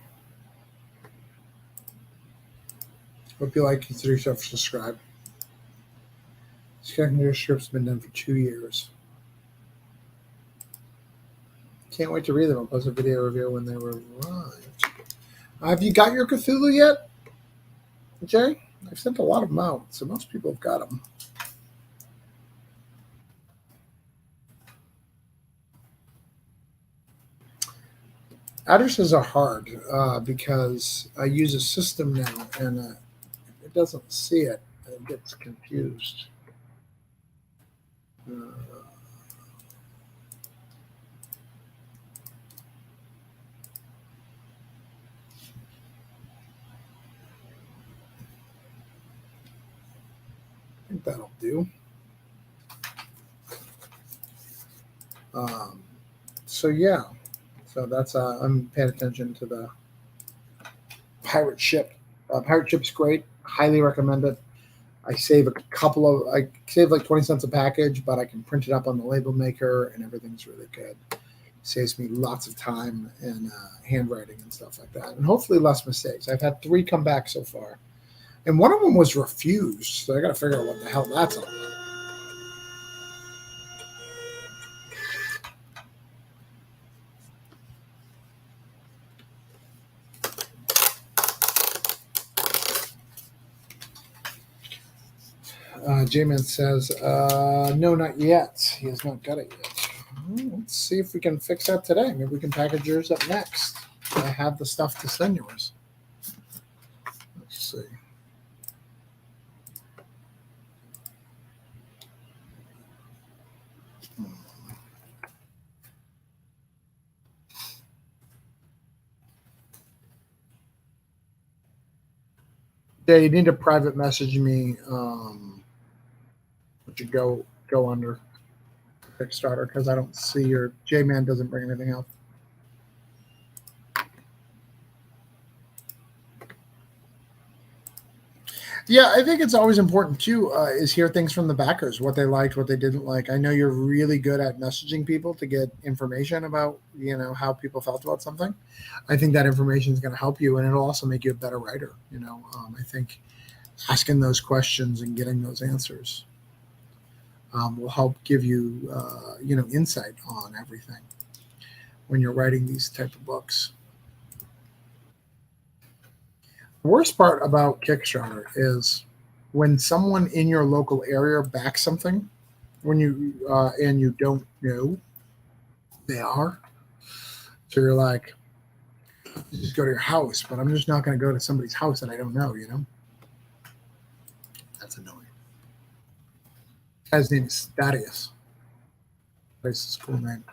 Hope you like. Consider yourself subscribed. This script's been done for 2 years. Can't wait to read them. I'll post a video review when they arrived. Have you got your Cthulhu yet, Jay? I've sent a lot of them out, so most people have got them. Addresses are hard because I use a system now, and it doesn't see it. It gets confused. I think that'll do. So yeah, so that's I'm paying attention to the pirate ship. Pirate ship's great. Highly recommend it. I save like 20 cents a package, but I can print it up on the label maker, and everything's really good. Saves me lots of time and handwriting and stuff like that, and hopefully less mistakes. I've had 3 come back so far, and one of them was refused, so I got to figure out what the hell that's all about. J-Man says, no, not yet. He has not got it yet. Let's see if we can fix that today. Maybe we can package yours up next. I have the stuff to send yours. Let's see. Yeah, you need to private message me. Would you go under Kickstarter because I don't see your J-Man doesn't bring anything up. Yeah, I think it's always important too, is hear things from the backers, what they liked, what they didn't like. I know you're really good at messaging people to get information about, how people felt about something. I think that information is going to help you, and it'll also make you a better writer. I think asking those questions and getting those answers will help give you, insight on everything when you're writing these type of books. The worst part about Kickstarter is when someone in your local area backs something, when you and you don't know who they are. So you're like, just go to your house, but I'm just not going to go to somebody's house that I don't know, you know? That's annoying. His name is Thaddeus. That's his cool name.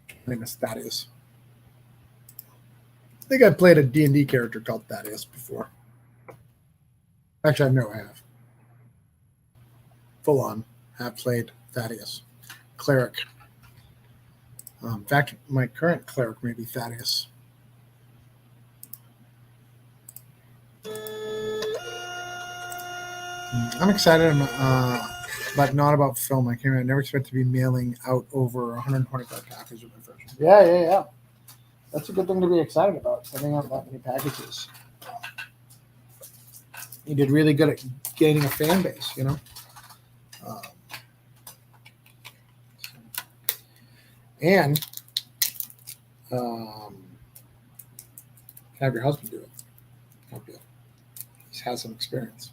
His name is Thaddeus. I think I played a D&D character called Thaddeus before. Actually, I know I have. Full on, have played Thaddeus. Cleric. In fact, my current cleric may be Thaddeus. I'm excited, but not about film. I never expect to be mailing out over 125 packages with my first. Yeah. That's a good thing to be excited about, sending out that many packages. You did really good at gaining a fan base, you know? And have your husband do it. Help you. He's had some experience.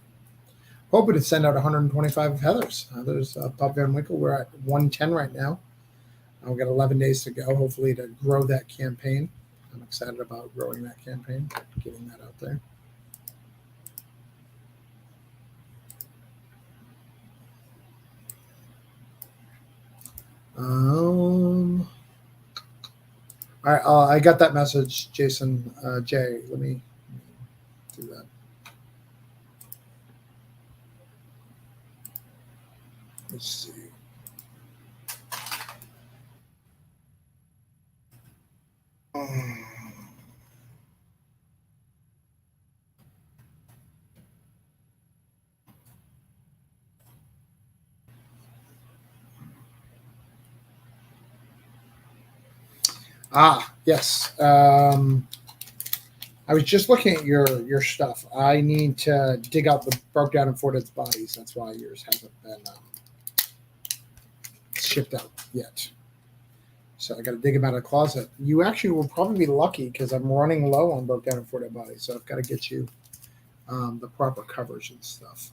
Hoping to send out 125 of Heather's. There's Pop Van Winkle. We're at 110 right now. We've got 11 days to go, hopefully, to grow that campaign. I'm excited about growing that campaign, getting that out there. All right, I got that message, Jason. Jay, let me do that. Let's see. Yes. I was just looking at your stuff. I need to dig out the broke down and four dead bodies. That's why yours hasn't been shipped out yet. So I got to dig them out of the closet. You actually will probably be lucky because I'm running low on broke down and four dead bodies. So I've got to get you the proper covers and stuff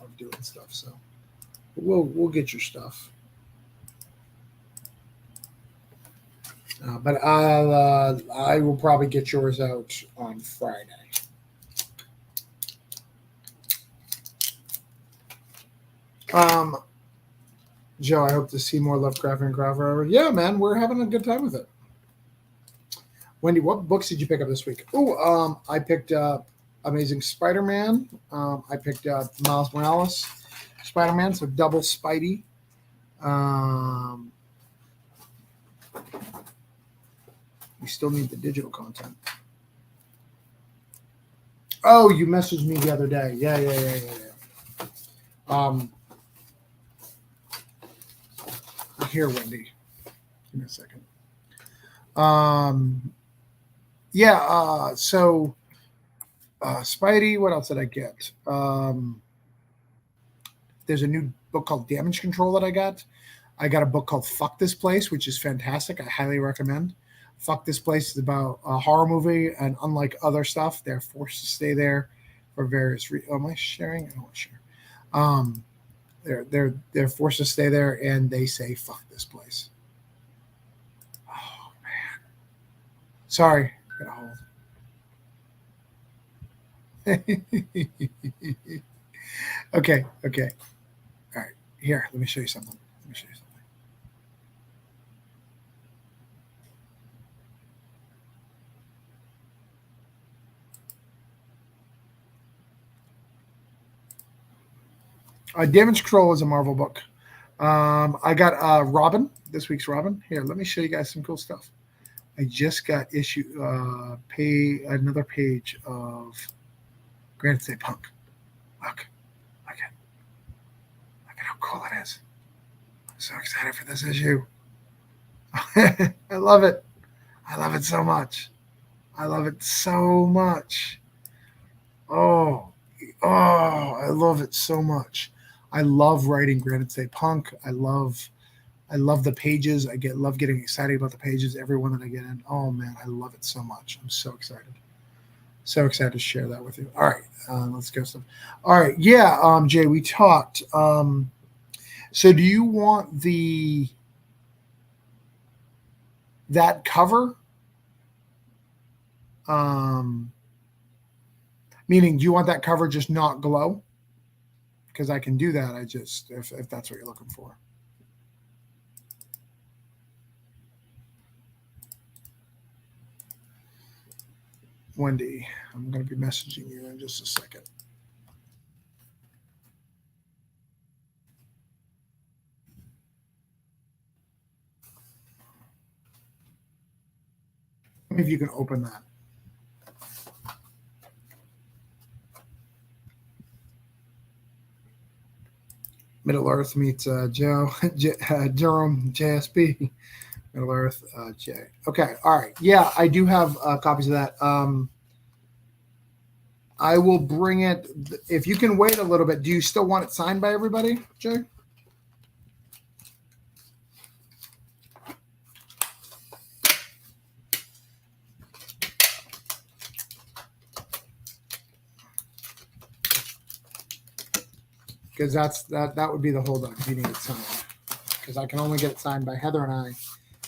of doing stuff. So we'll get your stuff. But I will probably get yours out on Friday. Joe, I hope to see more Lovecraft and Craft forever. Yeah, man, we're having a good time with it. Wendy, what books did you pick up this week? I picked up Amazing Spider-Man. I picked up Miles Morales Spider-Man, so double Spidey. We still need the digital content. Oh, you messaged me the other day. Yeah. Here, Wendy. Give me a second. So Spidey, what else did I get? There's a new book called Damage Control that I got. I got a book called Fuck This Place, which is fantastic. I highly recommend. Fuck This Place is about a horror movie, and unlike other stuff, they're forced to stay there for various reasons. Am I sharing? I don't want to share. They're forced to stay there, and they say fuck this place. Oh man, sorry, gotta hold. Okay. All right, here. Let me show you something. Damage Control is a Marvel book. I got Robin, this week's Robin. Here, let me show you guys some cool stuff. I just got another page of Granite State Punk. Look at how cool it is. I'm so excited for this issue. I love it. I love it so much. Oh, I love it so much. I love writing Granite State Punk. I love the pages. Love getting excited about the pages. Every one that I get in. Oh man, I love it so much. I'm so excited. So excited to share that with you. All right, let's go. All right, yeah, Jay, we talked. So do you want that cover Meaning, do you want that cover just not glow? Because I can do that. I just, if that's what you're looking for. Wendy, I'm going to be messaging you in just a second. If you can open that. Middle Earth meets Joe, Jerome, JSB. Middle Earth, J. Okay, all right. Yeah, I do have copies of that. I will bring it. If you can wait a little bit, do you still want it signed by everybody, Jay? Because that would be the holdup if you need it signed. Because I can only get it signed by Heather and I,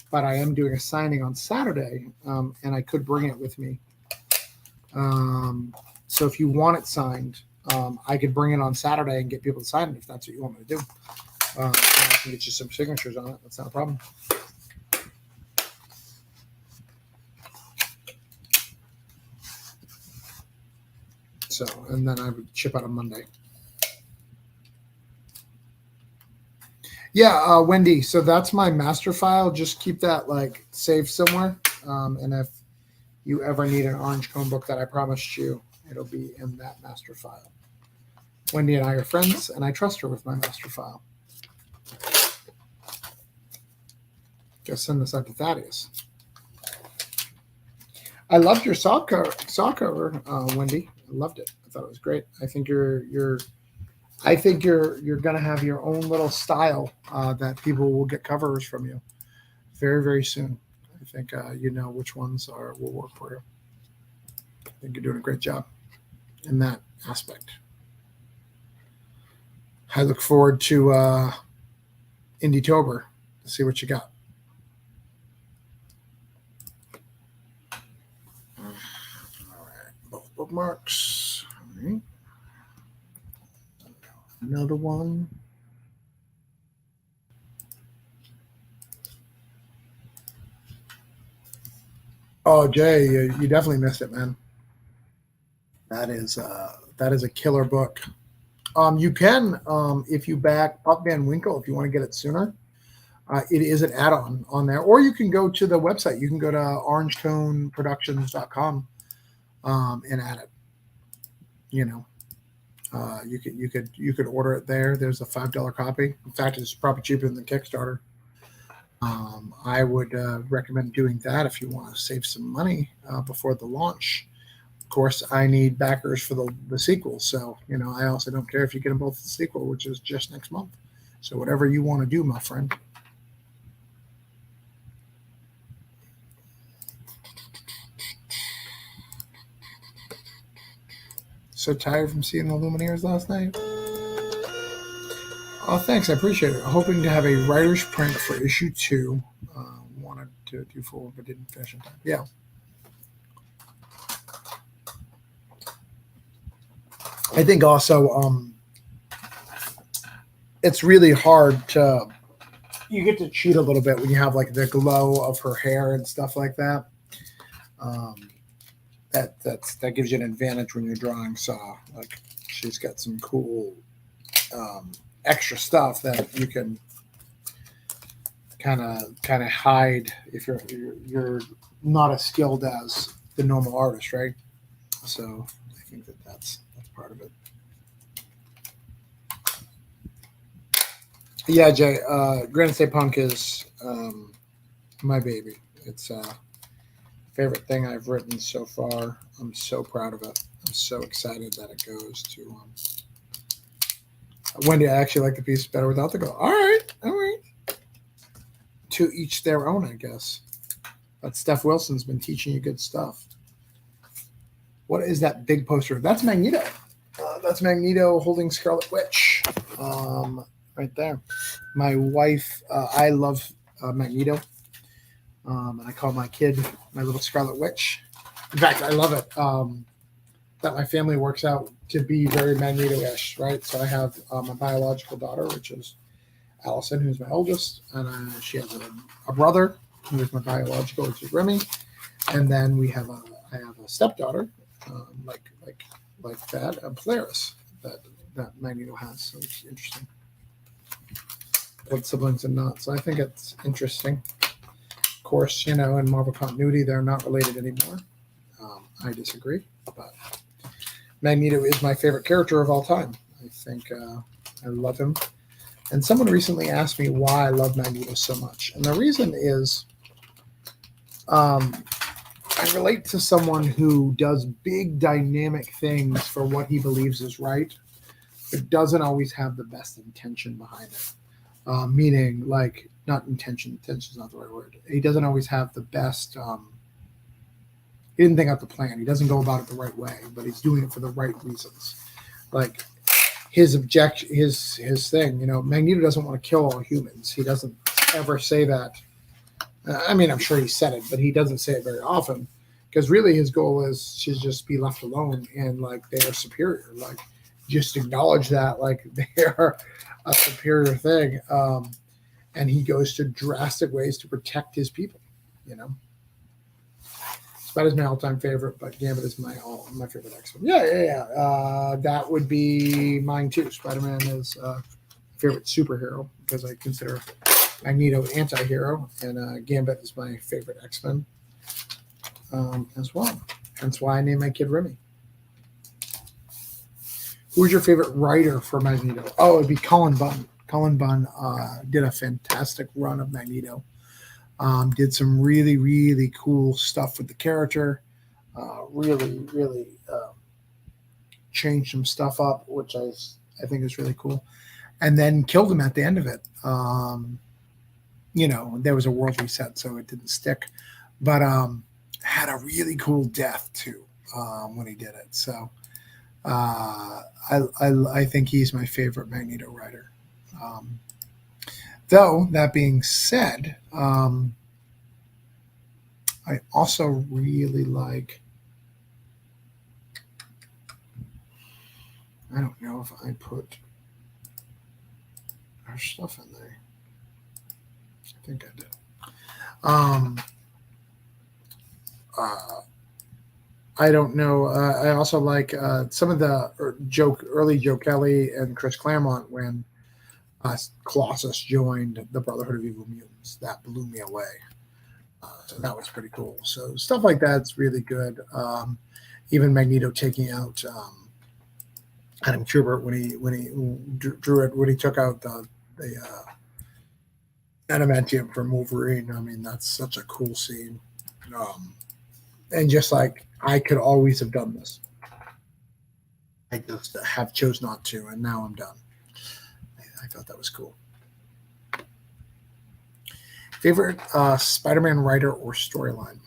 but I am doing a signing on Saturday, and I could bring it with me. So if you want it signed, I could bring it on Saturday and get people to sign it if that's what you want me to do. And I can get you some signatures on it. That's not a problem. So, and then I would ship out on Monday. Yeah, Wendy. So that's my master file. Just keep that like saved somewhere. And if you ever need an orange cone book that I promised you, it'll be in that master file. Wendy and I are friends, and I trust her with my master file. Gotta send this out to Thaddeus. I loved your saw cover, Wendy. I loved it. I thought it was great. I think you're gonna have your own little style that people will get covers from you very, very soon. I think you know which ones will work for you. I think you're doing a great job in that aspect. I look forward to Indie-tober to see what you got. All right, both bookmarks. All right. Another one. Oh, Jay, you definitely missed it, man. That is a killer book. You can, if you back Pup Van Winkle, if you want to get it sooner, it is an add-on on there. Or you can go to the website. You can go to orangeconeproductions.com and add it. You know, you could order it there. There's a $5 copy. In fact, it's probably cheaper than the Kickstarter. I would recommend doing that if you want to save some money before the launch. Of course, I need backers for the sequel. So, you know, I also don't care if you get them both the sequel, which is just next month. So whatever you want to do, my friend. So tired from seeing the Lumineers last night. Oh, thanks. I appreciate it. Hoping to have a writer's print for issue 2. Wanted to do 4, but didn't finish in time. Yeah. I think also it's really hard to, you get to cheat a little bit when you have like the glow of her hair and stuff like that. That gives you an advantage when you're drawing Saw. Like she's got some cool extra stuff that you can kind of hide if you're not as skilled as the normal artist, right? So I think that's part of it. Yeah, Jay. Granite State Punk is my baby. It's favorite thing I've written so far. I'm so proud of it. I'm so excited that it goes to Wendy. I actually like the piece better without the glow. All right. To each their own, I guess. But Steph Wilson's been teaching you good stuff. What is that big poster? That's Magneto. That's Magneto holding Scarlet Witch. Right there. My wife, I love Magneto. And I call my kid my little Scarlet Witch. In fact, I love it that my family works out to be very Magneto-ish, right? So I have my biological daughter, which is Allison, who's my oldest, and she has a brother who is my biological, which is Remy, and then I have a stepdaughter, like that, Polaris, that Magneto has. So it's interesting. Blood siblings and not. So I think it's interesting. Of course, in Marvel continuity, they're not related anymore. I disagree, but Magneto is my favorite character of all time. I think I love him. And someone recently asked me why I love Magneto so much. And the reason is I relate to someone who does big dynamic things for what he believes is right, but doesn't always have the best intention behind it. Meaning, like, not intention. Intention is not the right word. He doesn't always have the best. He didn't think out the plan. He doesn't go about it the right way, but he's doing it for the right reasons. Like his thing. Magneto doesn't want to kill all humans. He doesn't ever say that. I mean, I'm sure he said it, but he doesn't say it very often, because really his goal is to just be left alone and like they are superior. Like, just acknowledge that, like, they are a superior thing. And he goes to drastic ways to protect his people. Spider's my all-time favorite, but Gambit is my favorite X-Men. Yeah. That would be mine too. Spider-Man is favorite superhero because I consider Magneto anti-hero, and Gambit is my favorite X-Men as well. That's why I named my kid Remy. Who's your favorite writer for Magneto? Oh, it'd be Colin Bunn. Colin Bunn did a fantastic run of Magneto. Did some really, really cool stuff with the character. Really changed some stuff up, which I think is really cool. And then killed him at the end of it. There was a world reset, so it didn't stick. But had a really cool death, too, when he did it. So I think he's my favorite Magneto writer. Though, that being said, I also really like, I don't know if I put our stuff in there. I think I did. I don't know. I also like some of the early Joe Kelly and Chris Claremont when Colossus joined the Brotherhood of Evil Mutants. That blew me away. So that was pretty cool. So stuff like that's really good. Even Magneto taking out Adam Kubert when he took out the adamantium from Wolverine. I mean, that's such a cool scene. And just like, I could always have done this. I just have chose not to, and now I'm done. I thought that was cool. Favorite Spider-Man writer or storyline?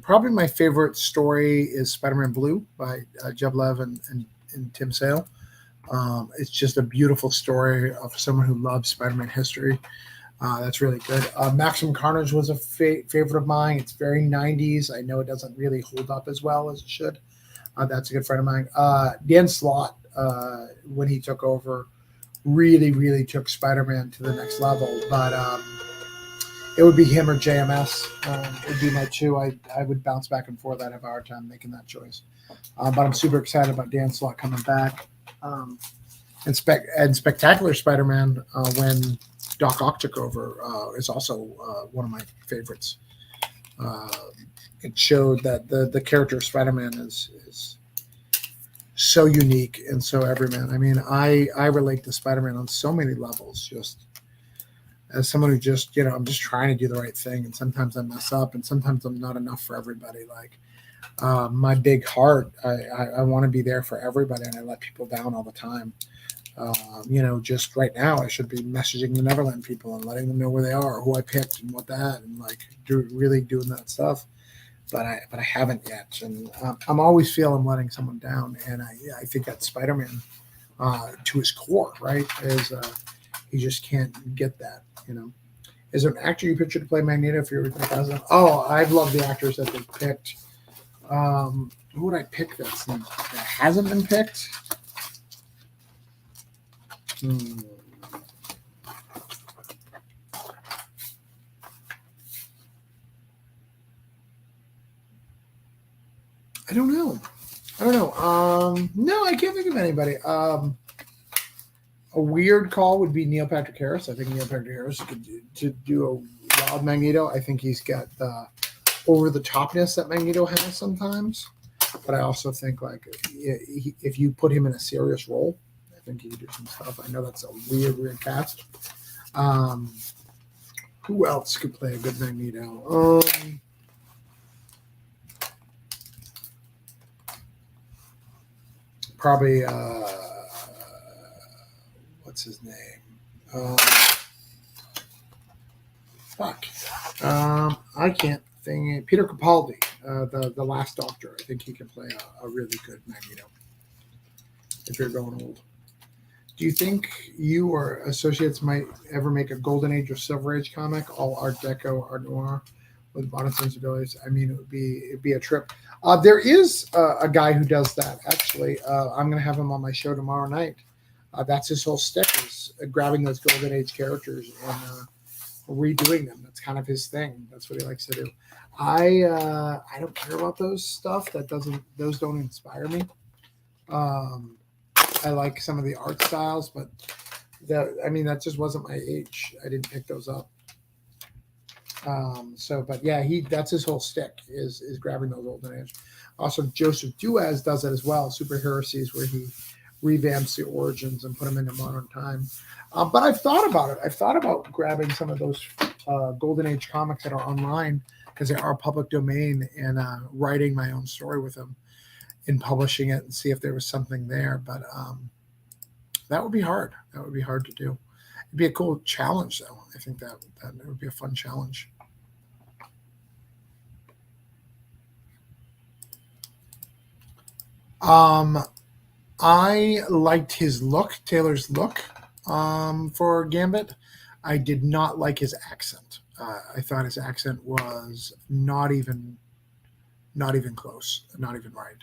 Probably my favorite story is Spider-Man Blue by Gibb and Tim Sale. It's just a beautiful story of someone who loves Spider-Man history. That's really good. Maximum Carnage was a favorite of mine. It's very 90s. I know it doesn't really hold up as well as it should. That's a good friend of mine. Dan Slott, when he took over, really, really took Spider-Man to the next level. But it would be him or JMS. It would be my two. I would bounce back and forth. I'd have a hard time making that choice. But I'm super excited about Dan Slott coming back. And Spectacular Spider-Man, when Doc Ock took over, is also one of my favorites. It showed that the character of Spider-Man is so unique and so everyman. I mean, I relate to Spider-Man on so many levels, just as someone who just, I'm just trying to do the right thing, and sometimes I mess up, and sometimes I'm not enough for everybody. Like, my big heart, I want to be there for everybody, and I let people down all the time. Just right now, I should be messaging the Neverland people and letting them know where they are, who I picked, and what that, and like really doing that stuff. But I haven't yet, and I'm always feel I'm letting someone down, and I think that's Spider-Man to his core, right? Is he just can't get that, Is there an actor you picture to play Magneto if you're written president? Oh, I've loved the actors that they picked. Who would I pick that hasn't been picked? I don't know. No, I can't think of anybody. A weird call would be Neil Patrick Harris. I think Neil Patrick Harris could do a wild Magneto. I think he's got the over the topness that Magneto has sometimes. But I also think like if you put him in a serious role, I think he could do some stuff. I know that's a weird cast. Who else could play a good Magneto? Probably what's his name? I can't think. Peter Capaldi, the Last Doctor. I think he can play a really good Magneto. If you're going old, do you think you or associates might ever make a Golden Age or Silver Age comic, all Art Deco, Art Noir, with modern sensibilities? I mean, it'd be a trip. There is a guy who does that actually. I'm going to have him on my show tomorrow night. That's his whole stick, is grabbing those Golden Age characters and redoing them. That's kind of his thing. That's what he likes to do. I don't care about those stuff. Those don't inspire me. I like some of the art styles, but that just wasn't my age. I didn't pick those up. But yeah, that's his whole stick is grabbing those Golden Age. Also, Joseph Duaz does it as well. Super Heresies, where he revamps the origins and put them into modern time. But I've thought about it. I've thought about grabbing some of those Golden Age comics that are online because they are public domain and writing my own story with them and publishing it and see if there was something there. But that would be hard. That would be hard to do. It'd be a cool challenge, though. I think that would be a fun challenge. I liked his look, Taylor's look, for Gambit. I did not like his accent. I thought his accent was not even close, not even right.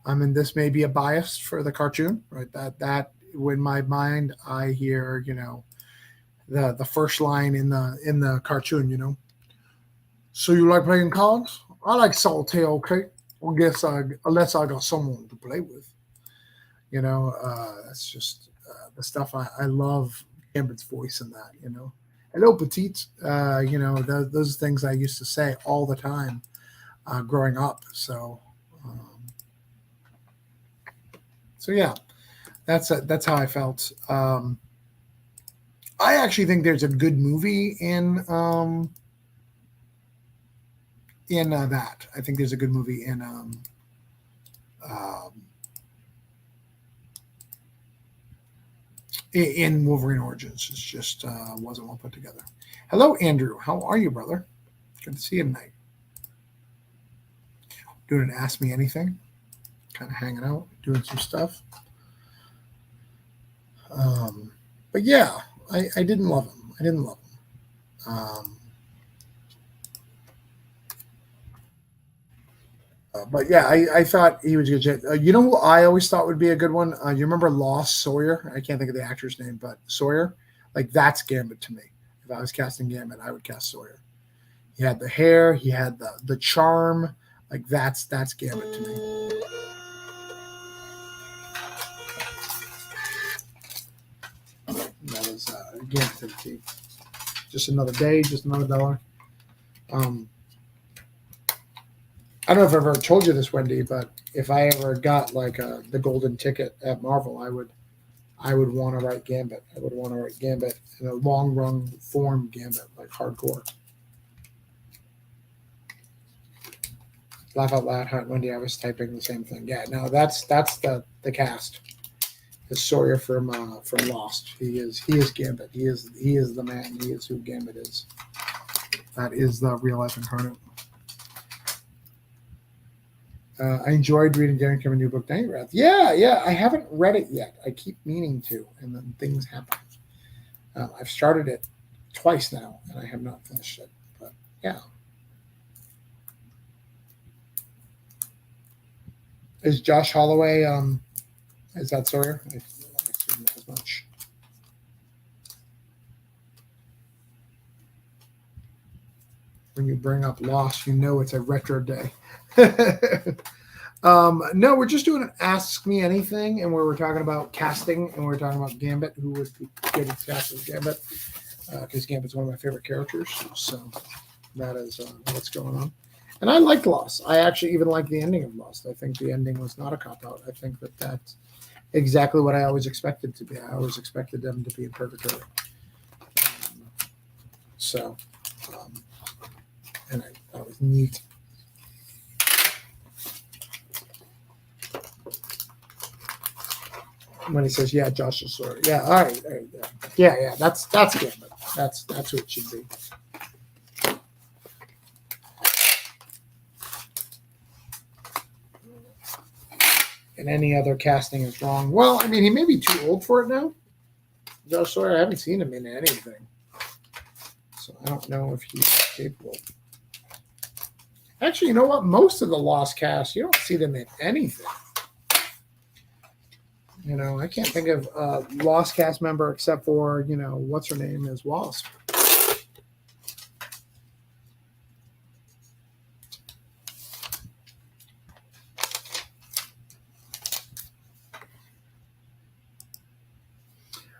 And this may be a bias for the cartoon, right? That in my mind, I hear, the first line in the cartoon, So you like playing cards? I like solitaire, okay? I guess unless I got someone to play with. That's just the stuff I love. Gambit's voice in that, Hello, petite. Those things I used to say all the time growing up. So yeah, that's how I felt. I actually think there's a good movie in that. I think there's a good movie in Wolverine Origins. It's just wasn't well put together. Hello, Andrew. How are you, brother? Good to see you tonight. Doing an Ask Me Anything. Kind of hanging out, doing some stuff. But yeah, I didn't love him. But yeah, I thought he was good. You know who I always thought would be a good one? You remember Lost Sawyer? I can't think of the actor's name, but Sawyer. Like, that's Gambit to me. If I was casting Gambit, I would cast Sawyer. He had the hair. He had the charm. Like, that's Gambit to me. That was Gambit to the team. Just another day, just another dollar. I don't know if I've ever told you this, Wendy, but if I ever got like the golden ticket at Marvel, I would want to write Gambit. I would want to write Gambit in a long run form Gambit, like hardcore. Laugh out loud, Wendy. I was typing the same thing. Yeah, no, that's the cast. The Sawyer from Lost. He is Gambit. He is the man. He is who Gambit is. That is the real life incarnate. I enjoyed reading Darren Cameron's new book, Night Wrath. Yeah. I haven't read it yet. I keep meaning to, and then things happen. I've started it twice now, and I have not finished it. But yeah. Is Josh Holloway, is that Sawyer? I assume as much. When you bring up Lost, you know it's a retro day. No, we're just doing an Ask Me Anything, and where we're talking about casting, and we're talking about Gambit, who would be good at casting Gambit, because Gambit's one of my favorite characters. So that is what's going on. And I liked Lost. I actually even liked the ending of Lost. I think the ending was not a cop-out. I think that that's exactly what I always expected to be. I always expected them to be in purgatory. And I thought it was neat. When he says, "Yeah, Josh is sorry." Yeah, all right, yeah. That's Gambit. That's who it should be. And any other casting is wrong. Well, I mean, he may be too old for it now. Josh Sawyer, I haven't seen him in anything, so I don't know if he's capable. Actually, you know what? Most of the Lost cast, you don't see them in anything. You know, I can't think of a Lost cast member except for, you know, what's her name is Wasp.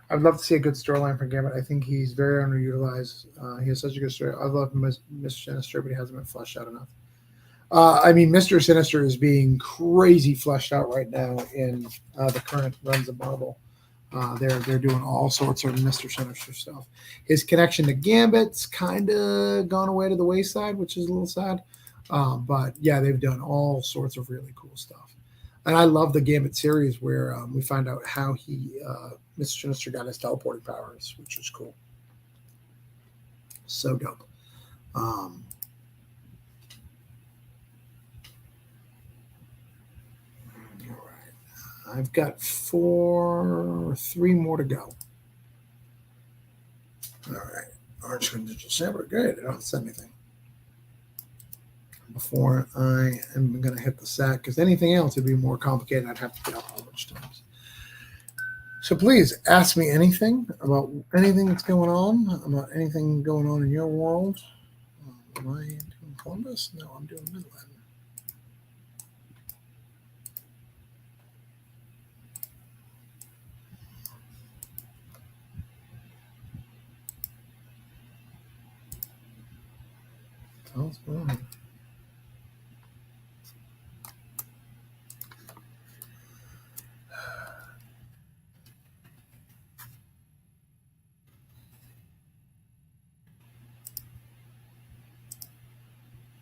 I'd love to see a good storyline for Gambit. I think he's very underutilized. He has such a good story. I love Mr. Sinister, but he hasn't been fleshed out enough. I mean, Mr. Sinister is being crazy fleshed out right now in the current runs of Marvel. They're doing all sorts of Mr. Sinister stuff. His connection to Gambit's kind of gone away to the wayside, which is a little sad. But yeah, they've done all sorts of really cool stuff. And I love the Gambit series where we find out how Mr. Sinister got his teleporting powers, which is cool. So dope. All right. I've got 3 more to go. All right. Orange Digital Sampler. Great. I don't send anything before I am going to hit the sack, because anything else would be more complicated. I'd have to get up a bunch of times. So please ask me anything about anything that's going on, about anything going on in your world. Am I doing Columbus? No, I'm doing Midland. Sounds good.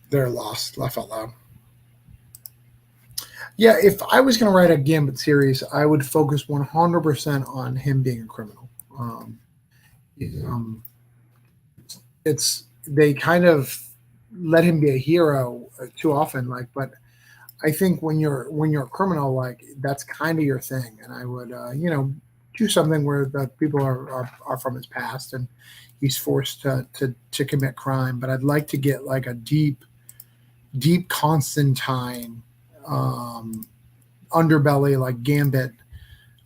They're lost, laugh out loud. Yeah, if I was going to write a Gambit series, I would focus 100% on him being a criminal. They kind of let him be a hero too often, but I think when you're a criminal, like, that's kind of your thing. And I would do something where the people are from his past and he's forced to commit crime. But I'd like to get like a deep Constantine underbelly, like Gambit,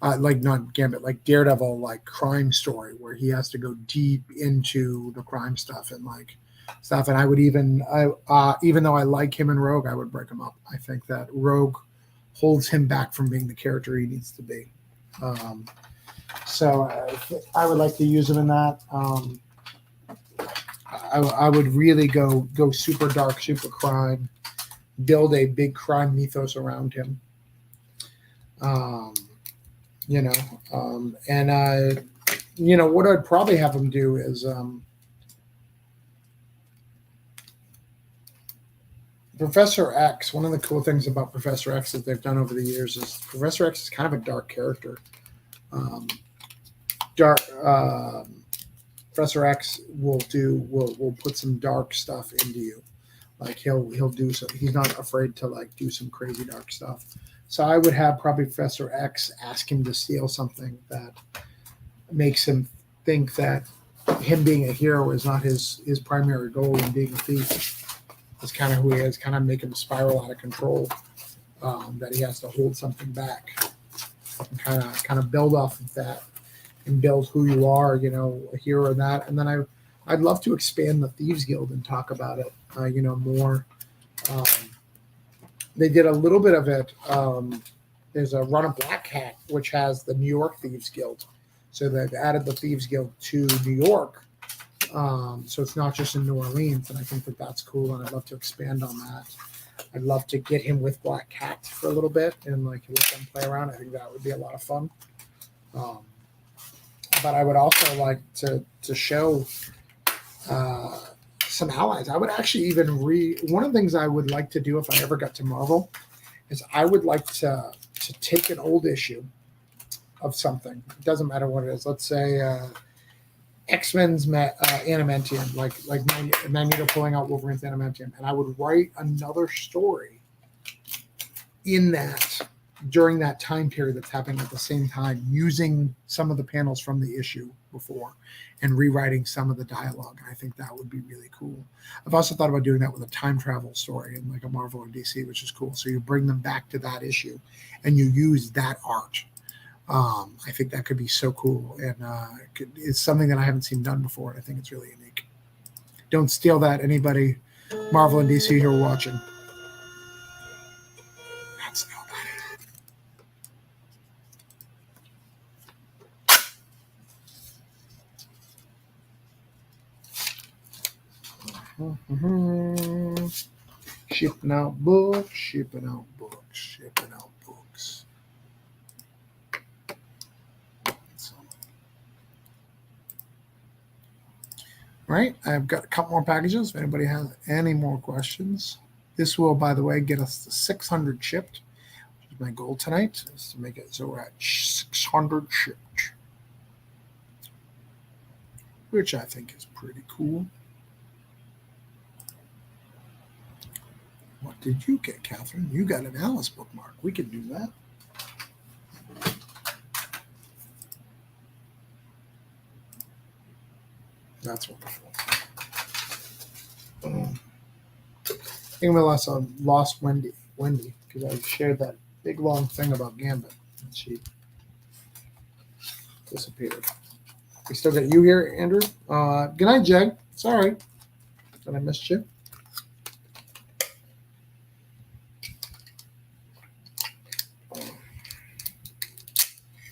not Gambit, like Daredevil, like crime story where he has to go deep into the crime stuff and like stuff. And I would even though I like him and Rogue, I would break him up. I think that Rogue holds him back from being the character he needs to be. So I would like to use him in that. I would really go super dark, super crime, build a big crime mythos around him. What I'd probably have him do is Professor X. One of the cool things about Professor X that they've done over the years is Professor X is kind of a dark character. Professor X will put some dark stuff into you. Like he'll do so. He's not afraid to like do some crazy dark stuff. So I would have probably Professor X ask him to steal something that makes him think that him being a hero is not his primary goal in being a thief. It's kind of who he is, kind of make him spiral out of control, that he has to hold something back and kind of build off of that and build who you are, you know, a hero in that. And then I'd love to expand the Thieves Guild and talk about it, you know, more. They did a little bit of it. There's a Run of Black Hat, which has the New York Thieves Guild. So they've added the Thieves Guild to New York. So it's not just in New Orleans. And I think that that's cool. And I'd love to expand on that. I'd love to get him with Black Cat for a little bit and like let them play around. I think that would be a lot of fun. But I would also like to show some allies. I would actually even one of the things I would like to do if I ever got to Marvel is I would like to take an old issue of something. It doesn't matter what it is. Let's say X-Men's Animantium, like Magneto pulling out Wolverine's Animantium, and I would write another story in that during that time period that's happening at the same time, using some of the panels from the issue before and rewriting some of the dialogue. And I think that would be really cool. I've also thought about doing that with a time travel story in like a Marvel or DC, which is cool. So you bring them back to that issue and you use that art. I think that could be so cool. And it's something that I haven't seen done before. And I think it's really unique. Don't steal that, anybody, Marvel and DC who are watching. That's nobody. Shipping out books, shipping out books, shipping out books. All right, I've got a couple more packages. If anybody has any more questions, this will, by the way, get us to 600 shipped, which is my goal tonight, is to make it so we're at 600 shipped, which I think is pretty cool. What did you get, Catherine? You got an Alice bookmark. We could do that. That's wonderful. I think I lost Wendy, because I shared that big long thing about Gambit, and she disappeared. We still got you here, Andrew. Good night, Jeg. Sorry that I missed you.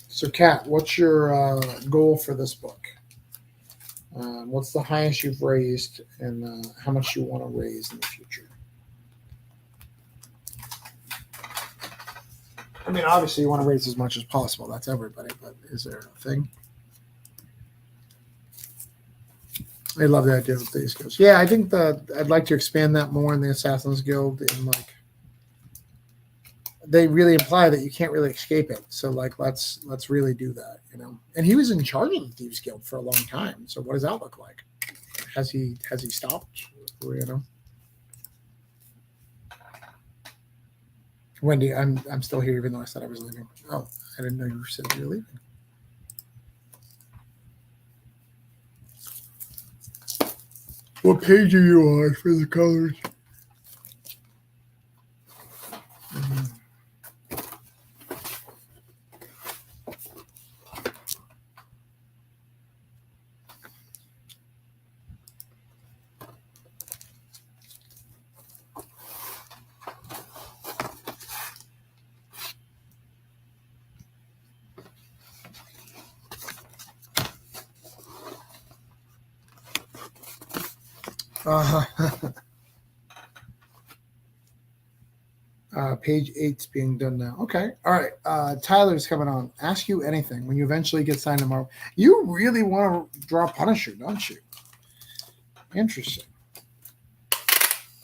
So, Kat, what's your goal for this book? What's the highest you've raised, and how much you want to raise in the future? I mean, obviously, you want to raise as much as possible. That's everybody. But is there a thing? I love the idea of these guys. Yeah, I think I'd like to expand that more in the Assassin's Guild, and like they really imply that you can't really escape it. So like let's really do that, you know. And he was in charge of the Thieves Guild for a long time. So what does that look like? Has he stopped? Or, you know. Wendy, I'm still here even though I said I was leaving. Oh, I didn't know you said you were leaving. What page are you on for the colors? Mm-hmm. Page 8's being done now. Okay. All right. Tyler's coming on. Ask you anything when you eventually get signed to Marvel. You really want to draw Punisher, don't you? Interesting.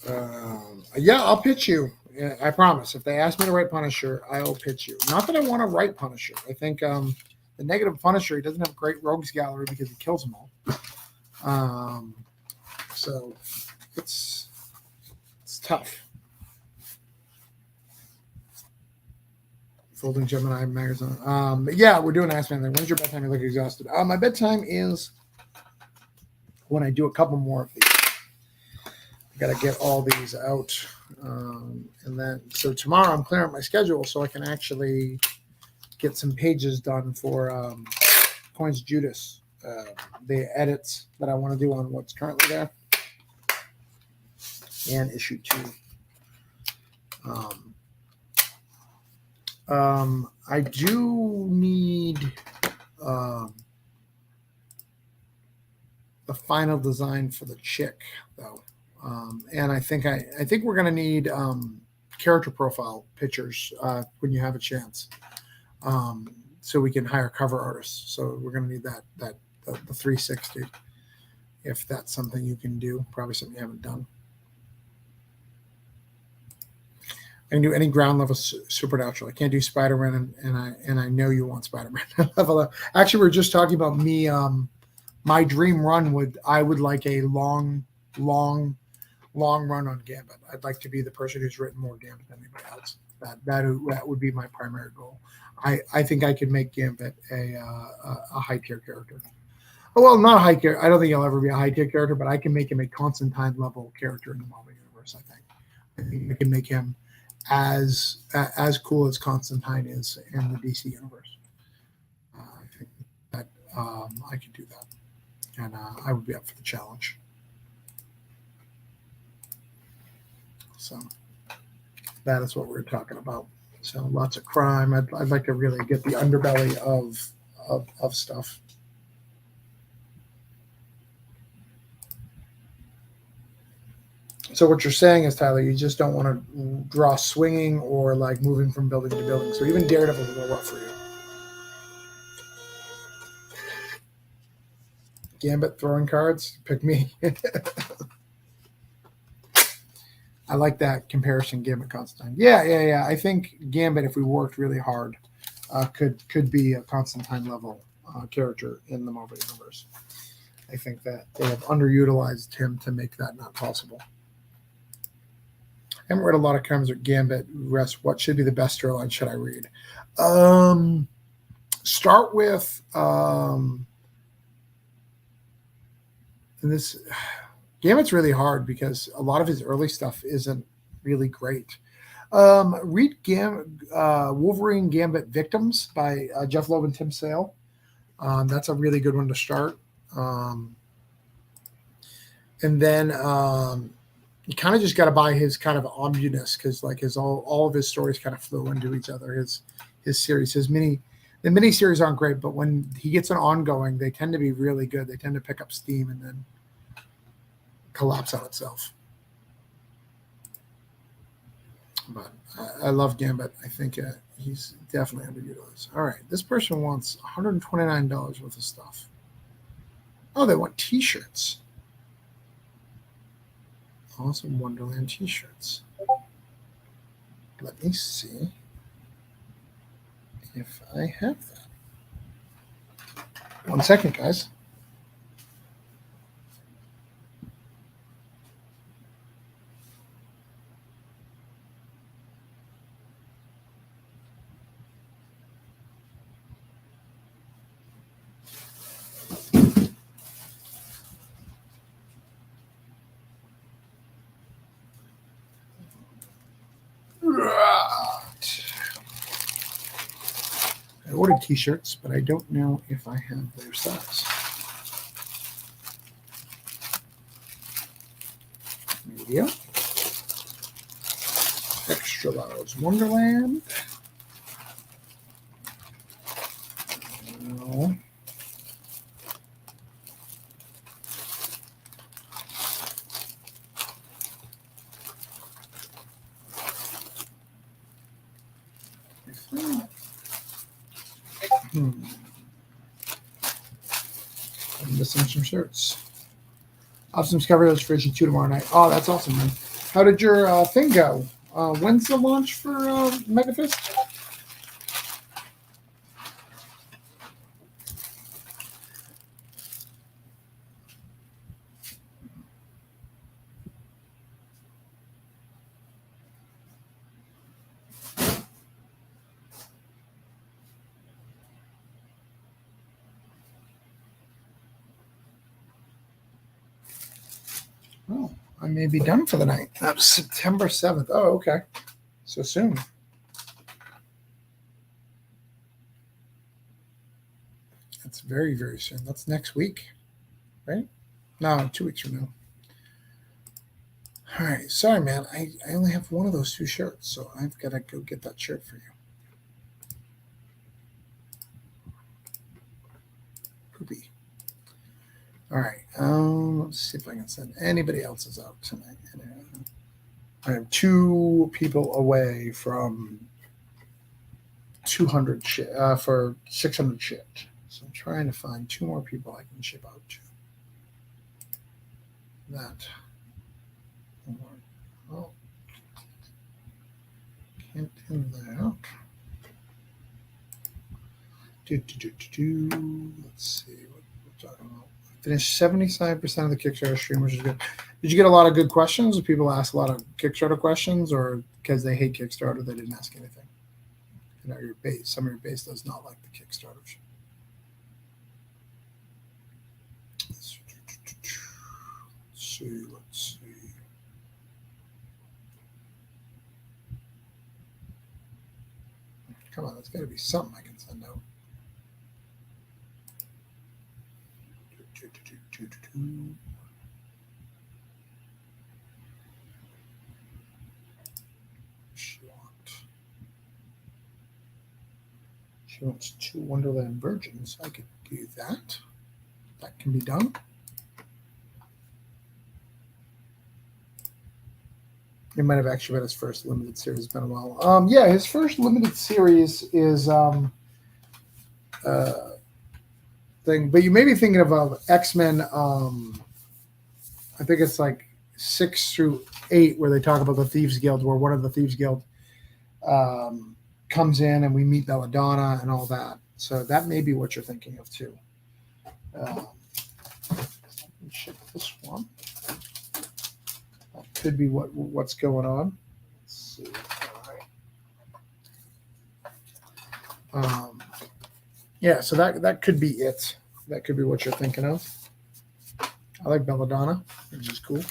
Yeah, I'll pitch you. Yeah, I promise. If they ask me to write Punisher, I'll pitch you. Not that I want to write Punisher. I think the negative Punisher, he doesn't have a great rogues gallery because he kills them all. So it's tough. Folding Gemini magazine. Yeah, we're doing Ask Me Anything. When's your bedtime? You look exhausted. My bedtime is when I do a couple more of these. I got to get all these out. And then, so tomorrow I'm clearing up my schedule so I can actually get some pages done for Coins Judas, the edits that I want to do on what's currently there, and issue 2. I do need the final design for the chick, though, and I think we're going to need character profile pictures when you have a chance, so we can hire cover artists. So we're going to need the 360, if that's something you can do. Probably something you haven't done. I can do any ground level supernatural. I can't do Spider-Man, and I know you want Spider-Man level. Actually, we were just talking about me. My dream run I would like a long run on Gambit. I'd like to be the person who's written more Gambit than anybody else. That would be my primary goal. I think I could make Gambit a high tier character. Oh, well, not a high tier. I don't think he'll ever be a high tier character, but I can make him a Constantine level character in the Marvel universe. I think I can make him as cool as Constantine is in the DC universe. I think that I could do that, and I would be up for the challenge. So that is what we're talking about. So lots of crime. I'd like to really get the underbelly of stuff. So what you're saying is, Tyler, you just don't want to draw swinging or like moving from building to building. So even Daredevil is a little rough for you. Gambit throwing cards, pick me. I like that comparison, Gambit Constantine. Yeah. I think Gambit, if we worked really hard, could be a Constantine level character in the Marvel universe. I think that they have underutilized him to make that not possible. I haven't read a lot of comics with Gambit. Rest, what should be the best storyline should I read? Start with this. Gambit's really hard because a lot of his early stuff isn't really great. Read Wolverine Gambit Victims by Jeff Loeb and Tim Sale. That's a really good one to start. And then you kind of just got to buy his kind of omnibus, because like all of his stories kind of flow into each other. His series, the mini series aren't great, but when he gets an ongoing, they tend to be really good. They tend to pick up steam and then collapse on itself. But I love Gambit. I think he's definitely underutilized. All right, this person wants $129 worth of stuff. Oh, they want T-shirts. Awesome Wonderland T-shirts. Let me see if I have that. 1 second, guys. I ordered T-shirts, but I don't know if I have their size. Media. Extra large Wonderland. No. I'm missing some shirts. I'll have some coverage for issue 2 tomorrow night. Oh, that's awesome, man. How did your thing go? When's the launch for Megafist? Oh, I may be done for the night. That's September 7th. Oh, okay. So soon. That's very, very soon. That's next week, right? No, 2 weeks from now. All right. Sorry, man. I only have one of those 2 shirts, so I've got to go get that shirt for you. Poopy. All right. Let's see if I can send anybody else's out tonight. I am 2 people away from 200 for 600 shipped. So I'm trying to find 2 more people I can ship out to. That. Oh, can't do that. Let's see. What we're talking about. Finished 75% of the Kickstarter stream, which is good. Did you get a lot of good questions? Did people ask a lot of Kickstarter questions, or because they hate Kickstarter, they didn't ask anything? You know, your base, some of your base does not like the Kickstarters. Let's see. Come on, there's got to be something I can send out. She wants 2 Wonderland Virgins. I could do that. That can be done. It might have actually been his first limited series. It's been a while. Yeah, his first limited series is thing. But you may be thinking of X-Men. I think it's like 6 through 8, where they talk about the Thieves Guild, where one of the Thieves Guild comes in and we meet Belladonna and all that. So that may be what you're thinking of too. Ship this one. That could be what's going on. Let's see. All right. Yeah, so that could be it. That could be what you're thinking of. I like Belladonna, which is cool.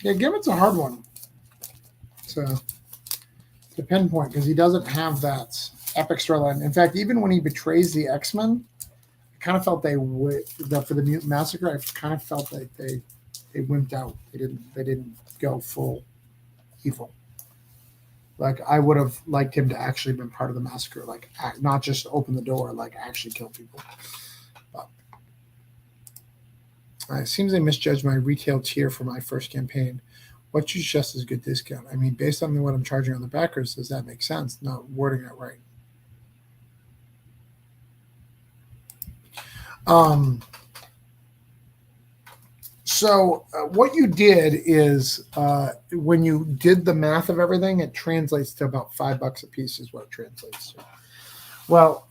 Yeah, Gibbett's a hard one. To pinpoint, because he doesn't have that epic storyline. In fact, even when he betrays the X-Men, I kind of felt for the Mutant Massacre. I kind of felt like they wimped out. They didn't go full evil. Like, I would have liked him to actually been part of the massacre, like not just open the door, like actually kill people. But it seems they misjudged my retail tier for my first campaign. What you suggest is a good discount? I mean, based on what I'm charging on the backers, does that make sense? Not wording it right. So what you did is when you did the math of everything, it translates to about $5 a piece is what it translates to. Well,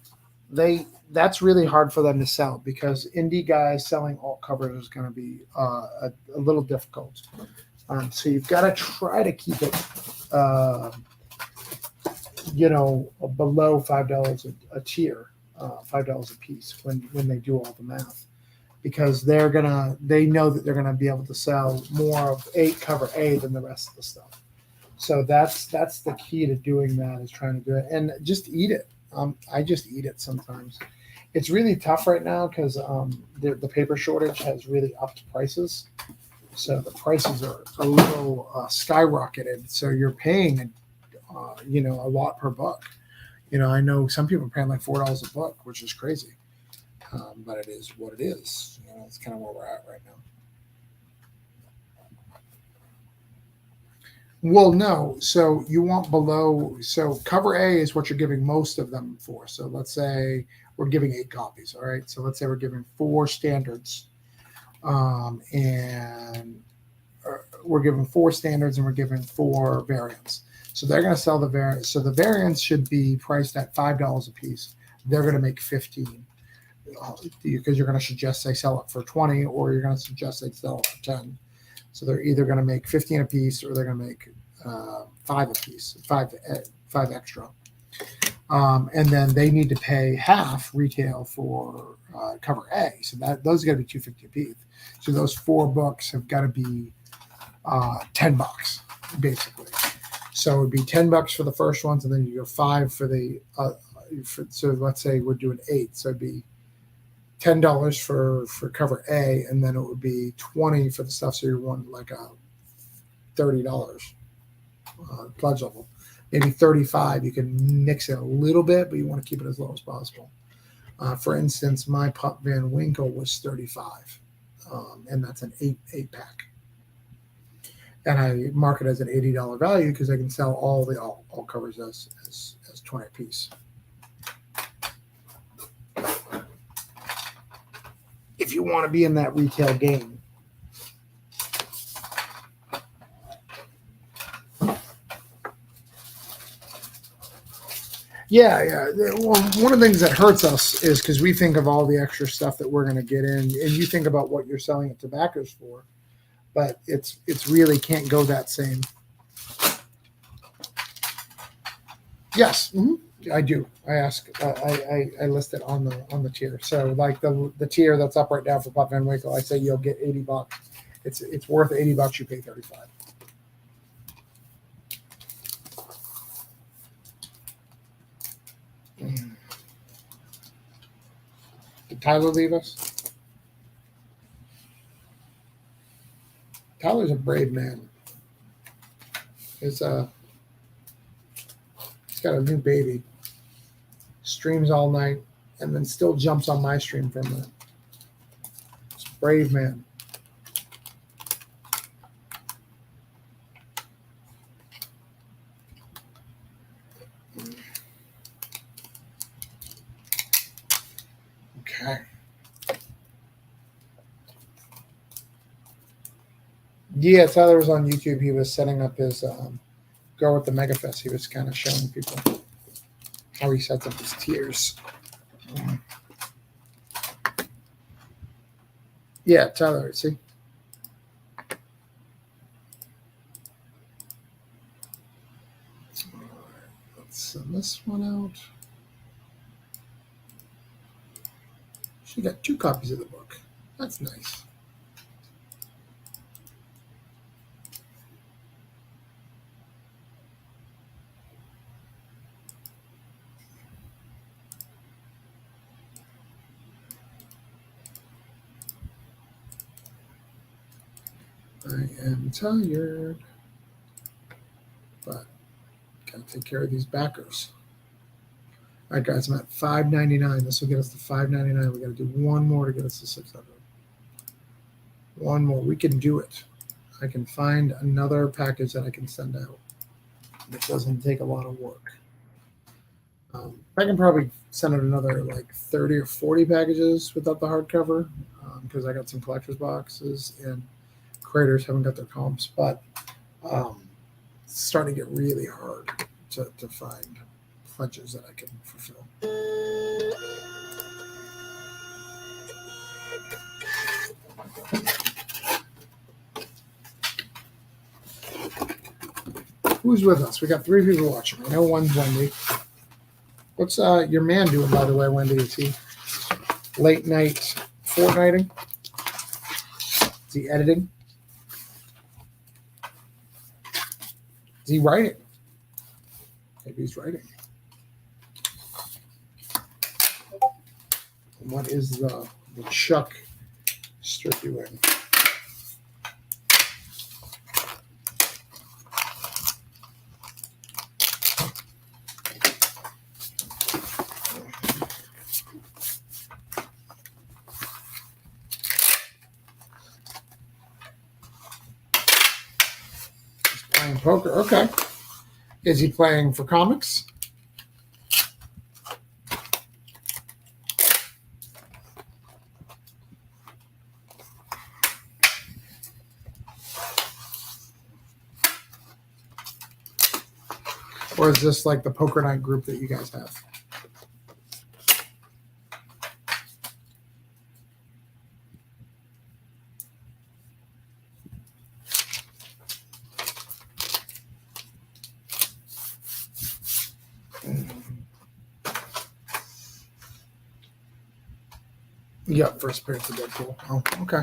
that's really hard for them to sell, because indie guys selling alt covers is going to be a little difficult. So you've got to try to keep it, below $5 a tier, $5 a piece when they do all the math, because they know that they're gonna be able to sell more of cover A than the rest of the stuff. So that's the key to doing that, is trying to do it and just eat it. I just eat it sometimes. It's really tough right now because the paper shortage has really upped prices. So the prices are a little skyrocketed. So you're paying, a lot per book. I know some people are paying like $4 a book, which is crazy. But it is what it is. It's kind of where we're at right now. Well, no. So you want below. So cover A is what you're giving most of them for. So let's say we're giving 8 copies. All right. So let's say we're giving 4 standards. And we're giving 4 standards and we're giving 4 variants. So they're going to sell the variants. So the variants should be priced at $5 a piece. They're going to make 15 because you're going to suggest they sell it for 20, or you're going to suggest they sell it for 10. So they're either going to make 15 a piece, or they're going to make 5 a piece, 5 extra. And then they need to pay half retail for cover A. So those got to be $2.50 a piece. So those 4 books have got to be $10 basically. So it would be $10 for the first ones, and then you go 5 for the. So let's say we're doing 8, so it'd be $10 for cover A, and then it would be 20 for the stuff. So you want like a $30 pledge level, maybe 35. You can mix it a little bit, but you want to keep it as low as possible. For instance, my Pup Van Winkle was 35, and that's an 8 pack. And I mark it as an $80 value because I can sell all covers as 20 a piece. If you want to be in that retail game. Yeah. Well, one of the things that hurts us is because we think of all the extra stuff that we're going to get in, and you think about what you're selling at tobaccos for, but it's really can't go that same. Yes, I do. I ask. I list it on the tier. So like the tier that's up right now for Pup Van Winkle, I say you'll get $80. It's worth $80. You pay 35. Did Tyler leave us? Tyler's a brave man. He's got a new baby. Streams all night, and then still jumps on my stream for a minute. It's a brave man. Okay. Yeah, Tyler was on YouTube. He was setting up his Go with the Megafest. He was kind of showing people how he sets up his tiers. Yeah, Tyler, see? All right, let's send this one out. She got 2 copies of the book. That's nice. I am tired, but gotta take care of these backers. All right, guys, I'm at $5.99. This will get us to $5.99. We got to do one more to get us to $600. One more. We can do it. I can find another package that I can send out. It doesn't take a lot of work. I can probably send out another like 30 or 40 packages without the hardcover because I got some collector's boxes and creators haven't got their comps, but it's starting to get really hard to find pledges that I can fulfill. Who's with us? We got 3 people watching. I know one's Wendy. What's your man doing, by the way, Wendy? Is he late night fortnighting? Is he editing? Is he writing? Maybe he's writing. What is the Chuck strip doing? Playing poker. Okay. Is he playing for comics? Or is this like the poker night group that you guys have? Yeah, first appearance of Deadpool. Oh, okay.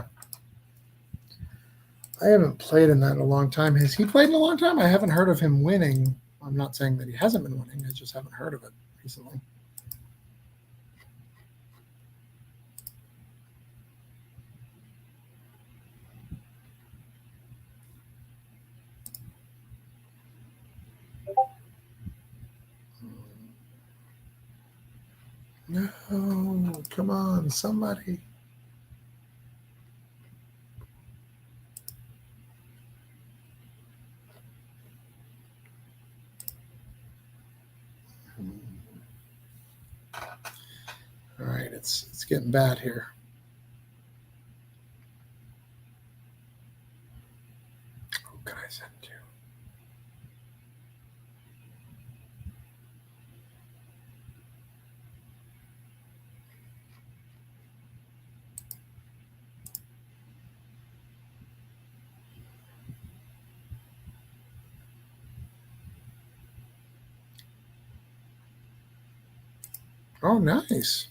I haven't played in that in a long time. Has he played in a long time? I haven't heard of him winning. I'm not saying that he hasn't been winning. I just haven't heard of it recently. No, come on, somebody. All right, it's getting bad here. Who can I send to? Oh, nice.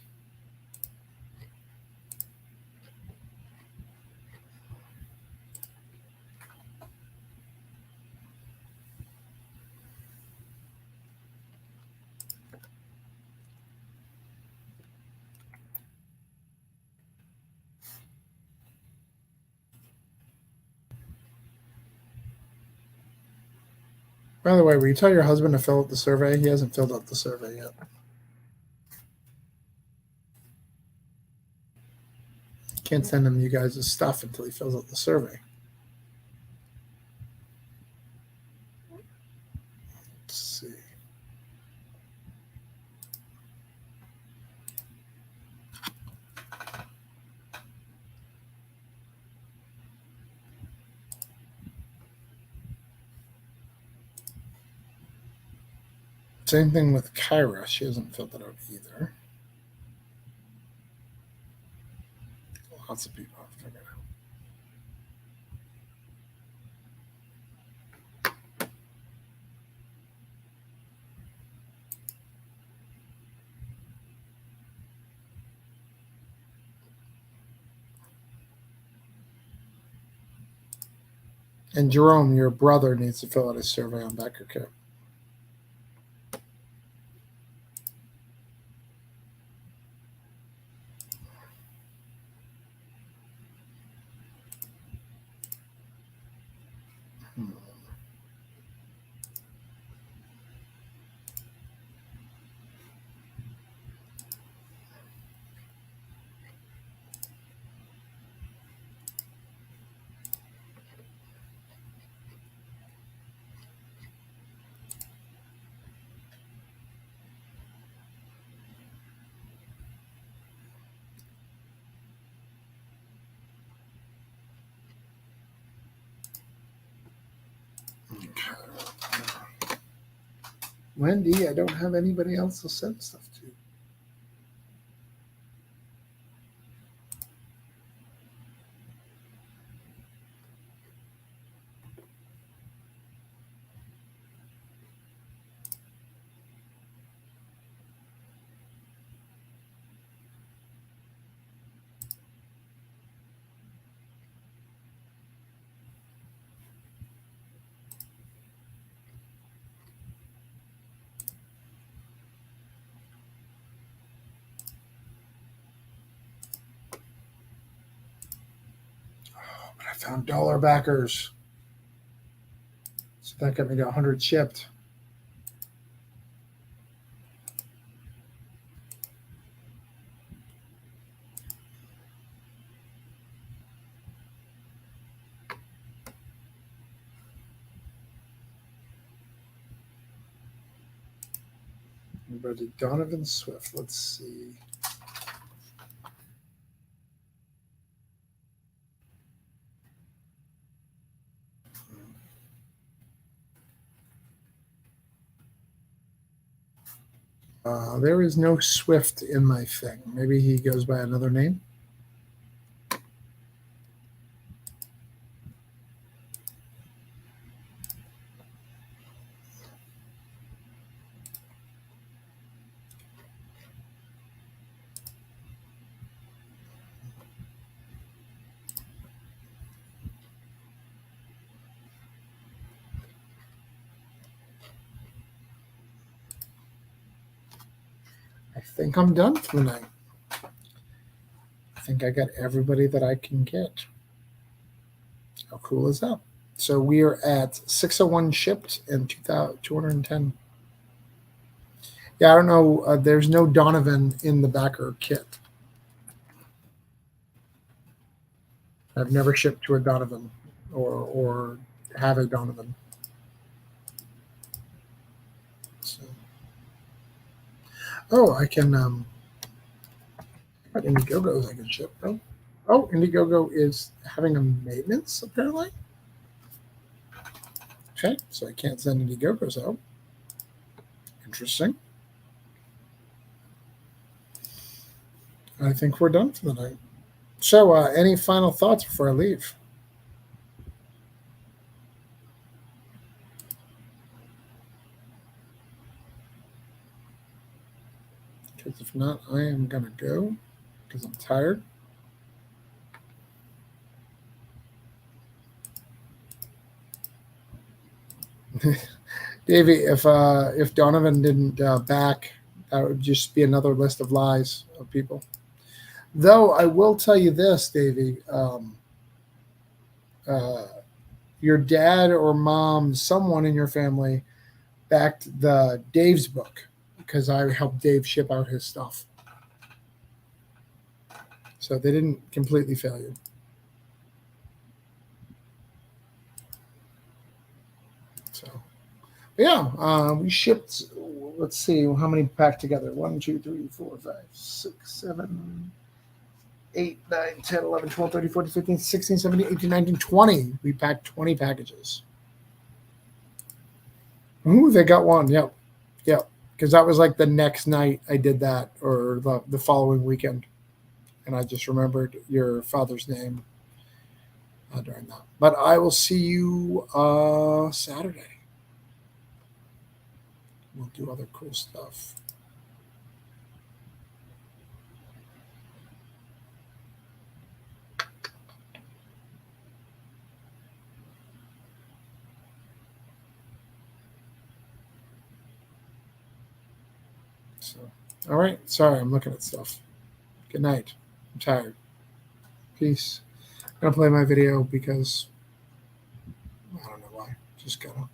By the way, will you tell your husband to fill out the survey? He hasn't filled out the survey yet. Can't send him you guys' stuff until he fills out the survey. Let's see. Same thing with Kyra. She hasn't filled it out either. Lots of people have figured it out. And Jerome, your brother, needs to fill out a survey on Becker Kit. Wendy, I don't have anybody else to send stuff to. But I found dollar backers. So that got me to 100 shipped. Everybody, Donovan Swift. Let's see. There is no Swift in my thing. Maybe he goes by another name. think I'm done for the night. I think I got everybody that I can get. How cool is that? So we are at 601 shipped and 210. Yeah, I don't know. There's no Donovan in the backer kit. I've never shipped to a Donovan or have a Donovan. So. Oh, I can. What Indiegogos I can ship though. Oh, Indiegogo is having a maintenance apparently. Okay, so I can't send Indiegogos out. Interesting. I think we're done for the night. So, any final thoughts before I leave? Because if not, I am going to go because I'm tired. Davey, if Donovan didn't back, that would just be another list of lies of people. Though I will tell you this, Davey, your dad or mom, someone in your family, backed the Dave's book because I helped Dave ship out his stuff. So they didn't completely fail you. So, yeah, we shipped. Let's see how many packed together. 1, 2, 3, 4, 5, 6, 7, 8, 9, 10, 11, 12, 13, 14, 15, 16, 17, 18, 19, 20. We packed 20 packages. Ooh, they got one. Yep. Because that was like the next night I did that, or the following weekend. And I just remembered your father's name during that. But I will see you Saturday. We'll do other cool stuff. So, all right. Sorry, I'm looking at stuff. Good night. I'm tired. Peace. I'm going to play my video because I don't know why. Just gotta.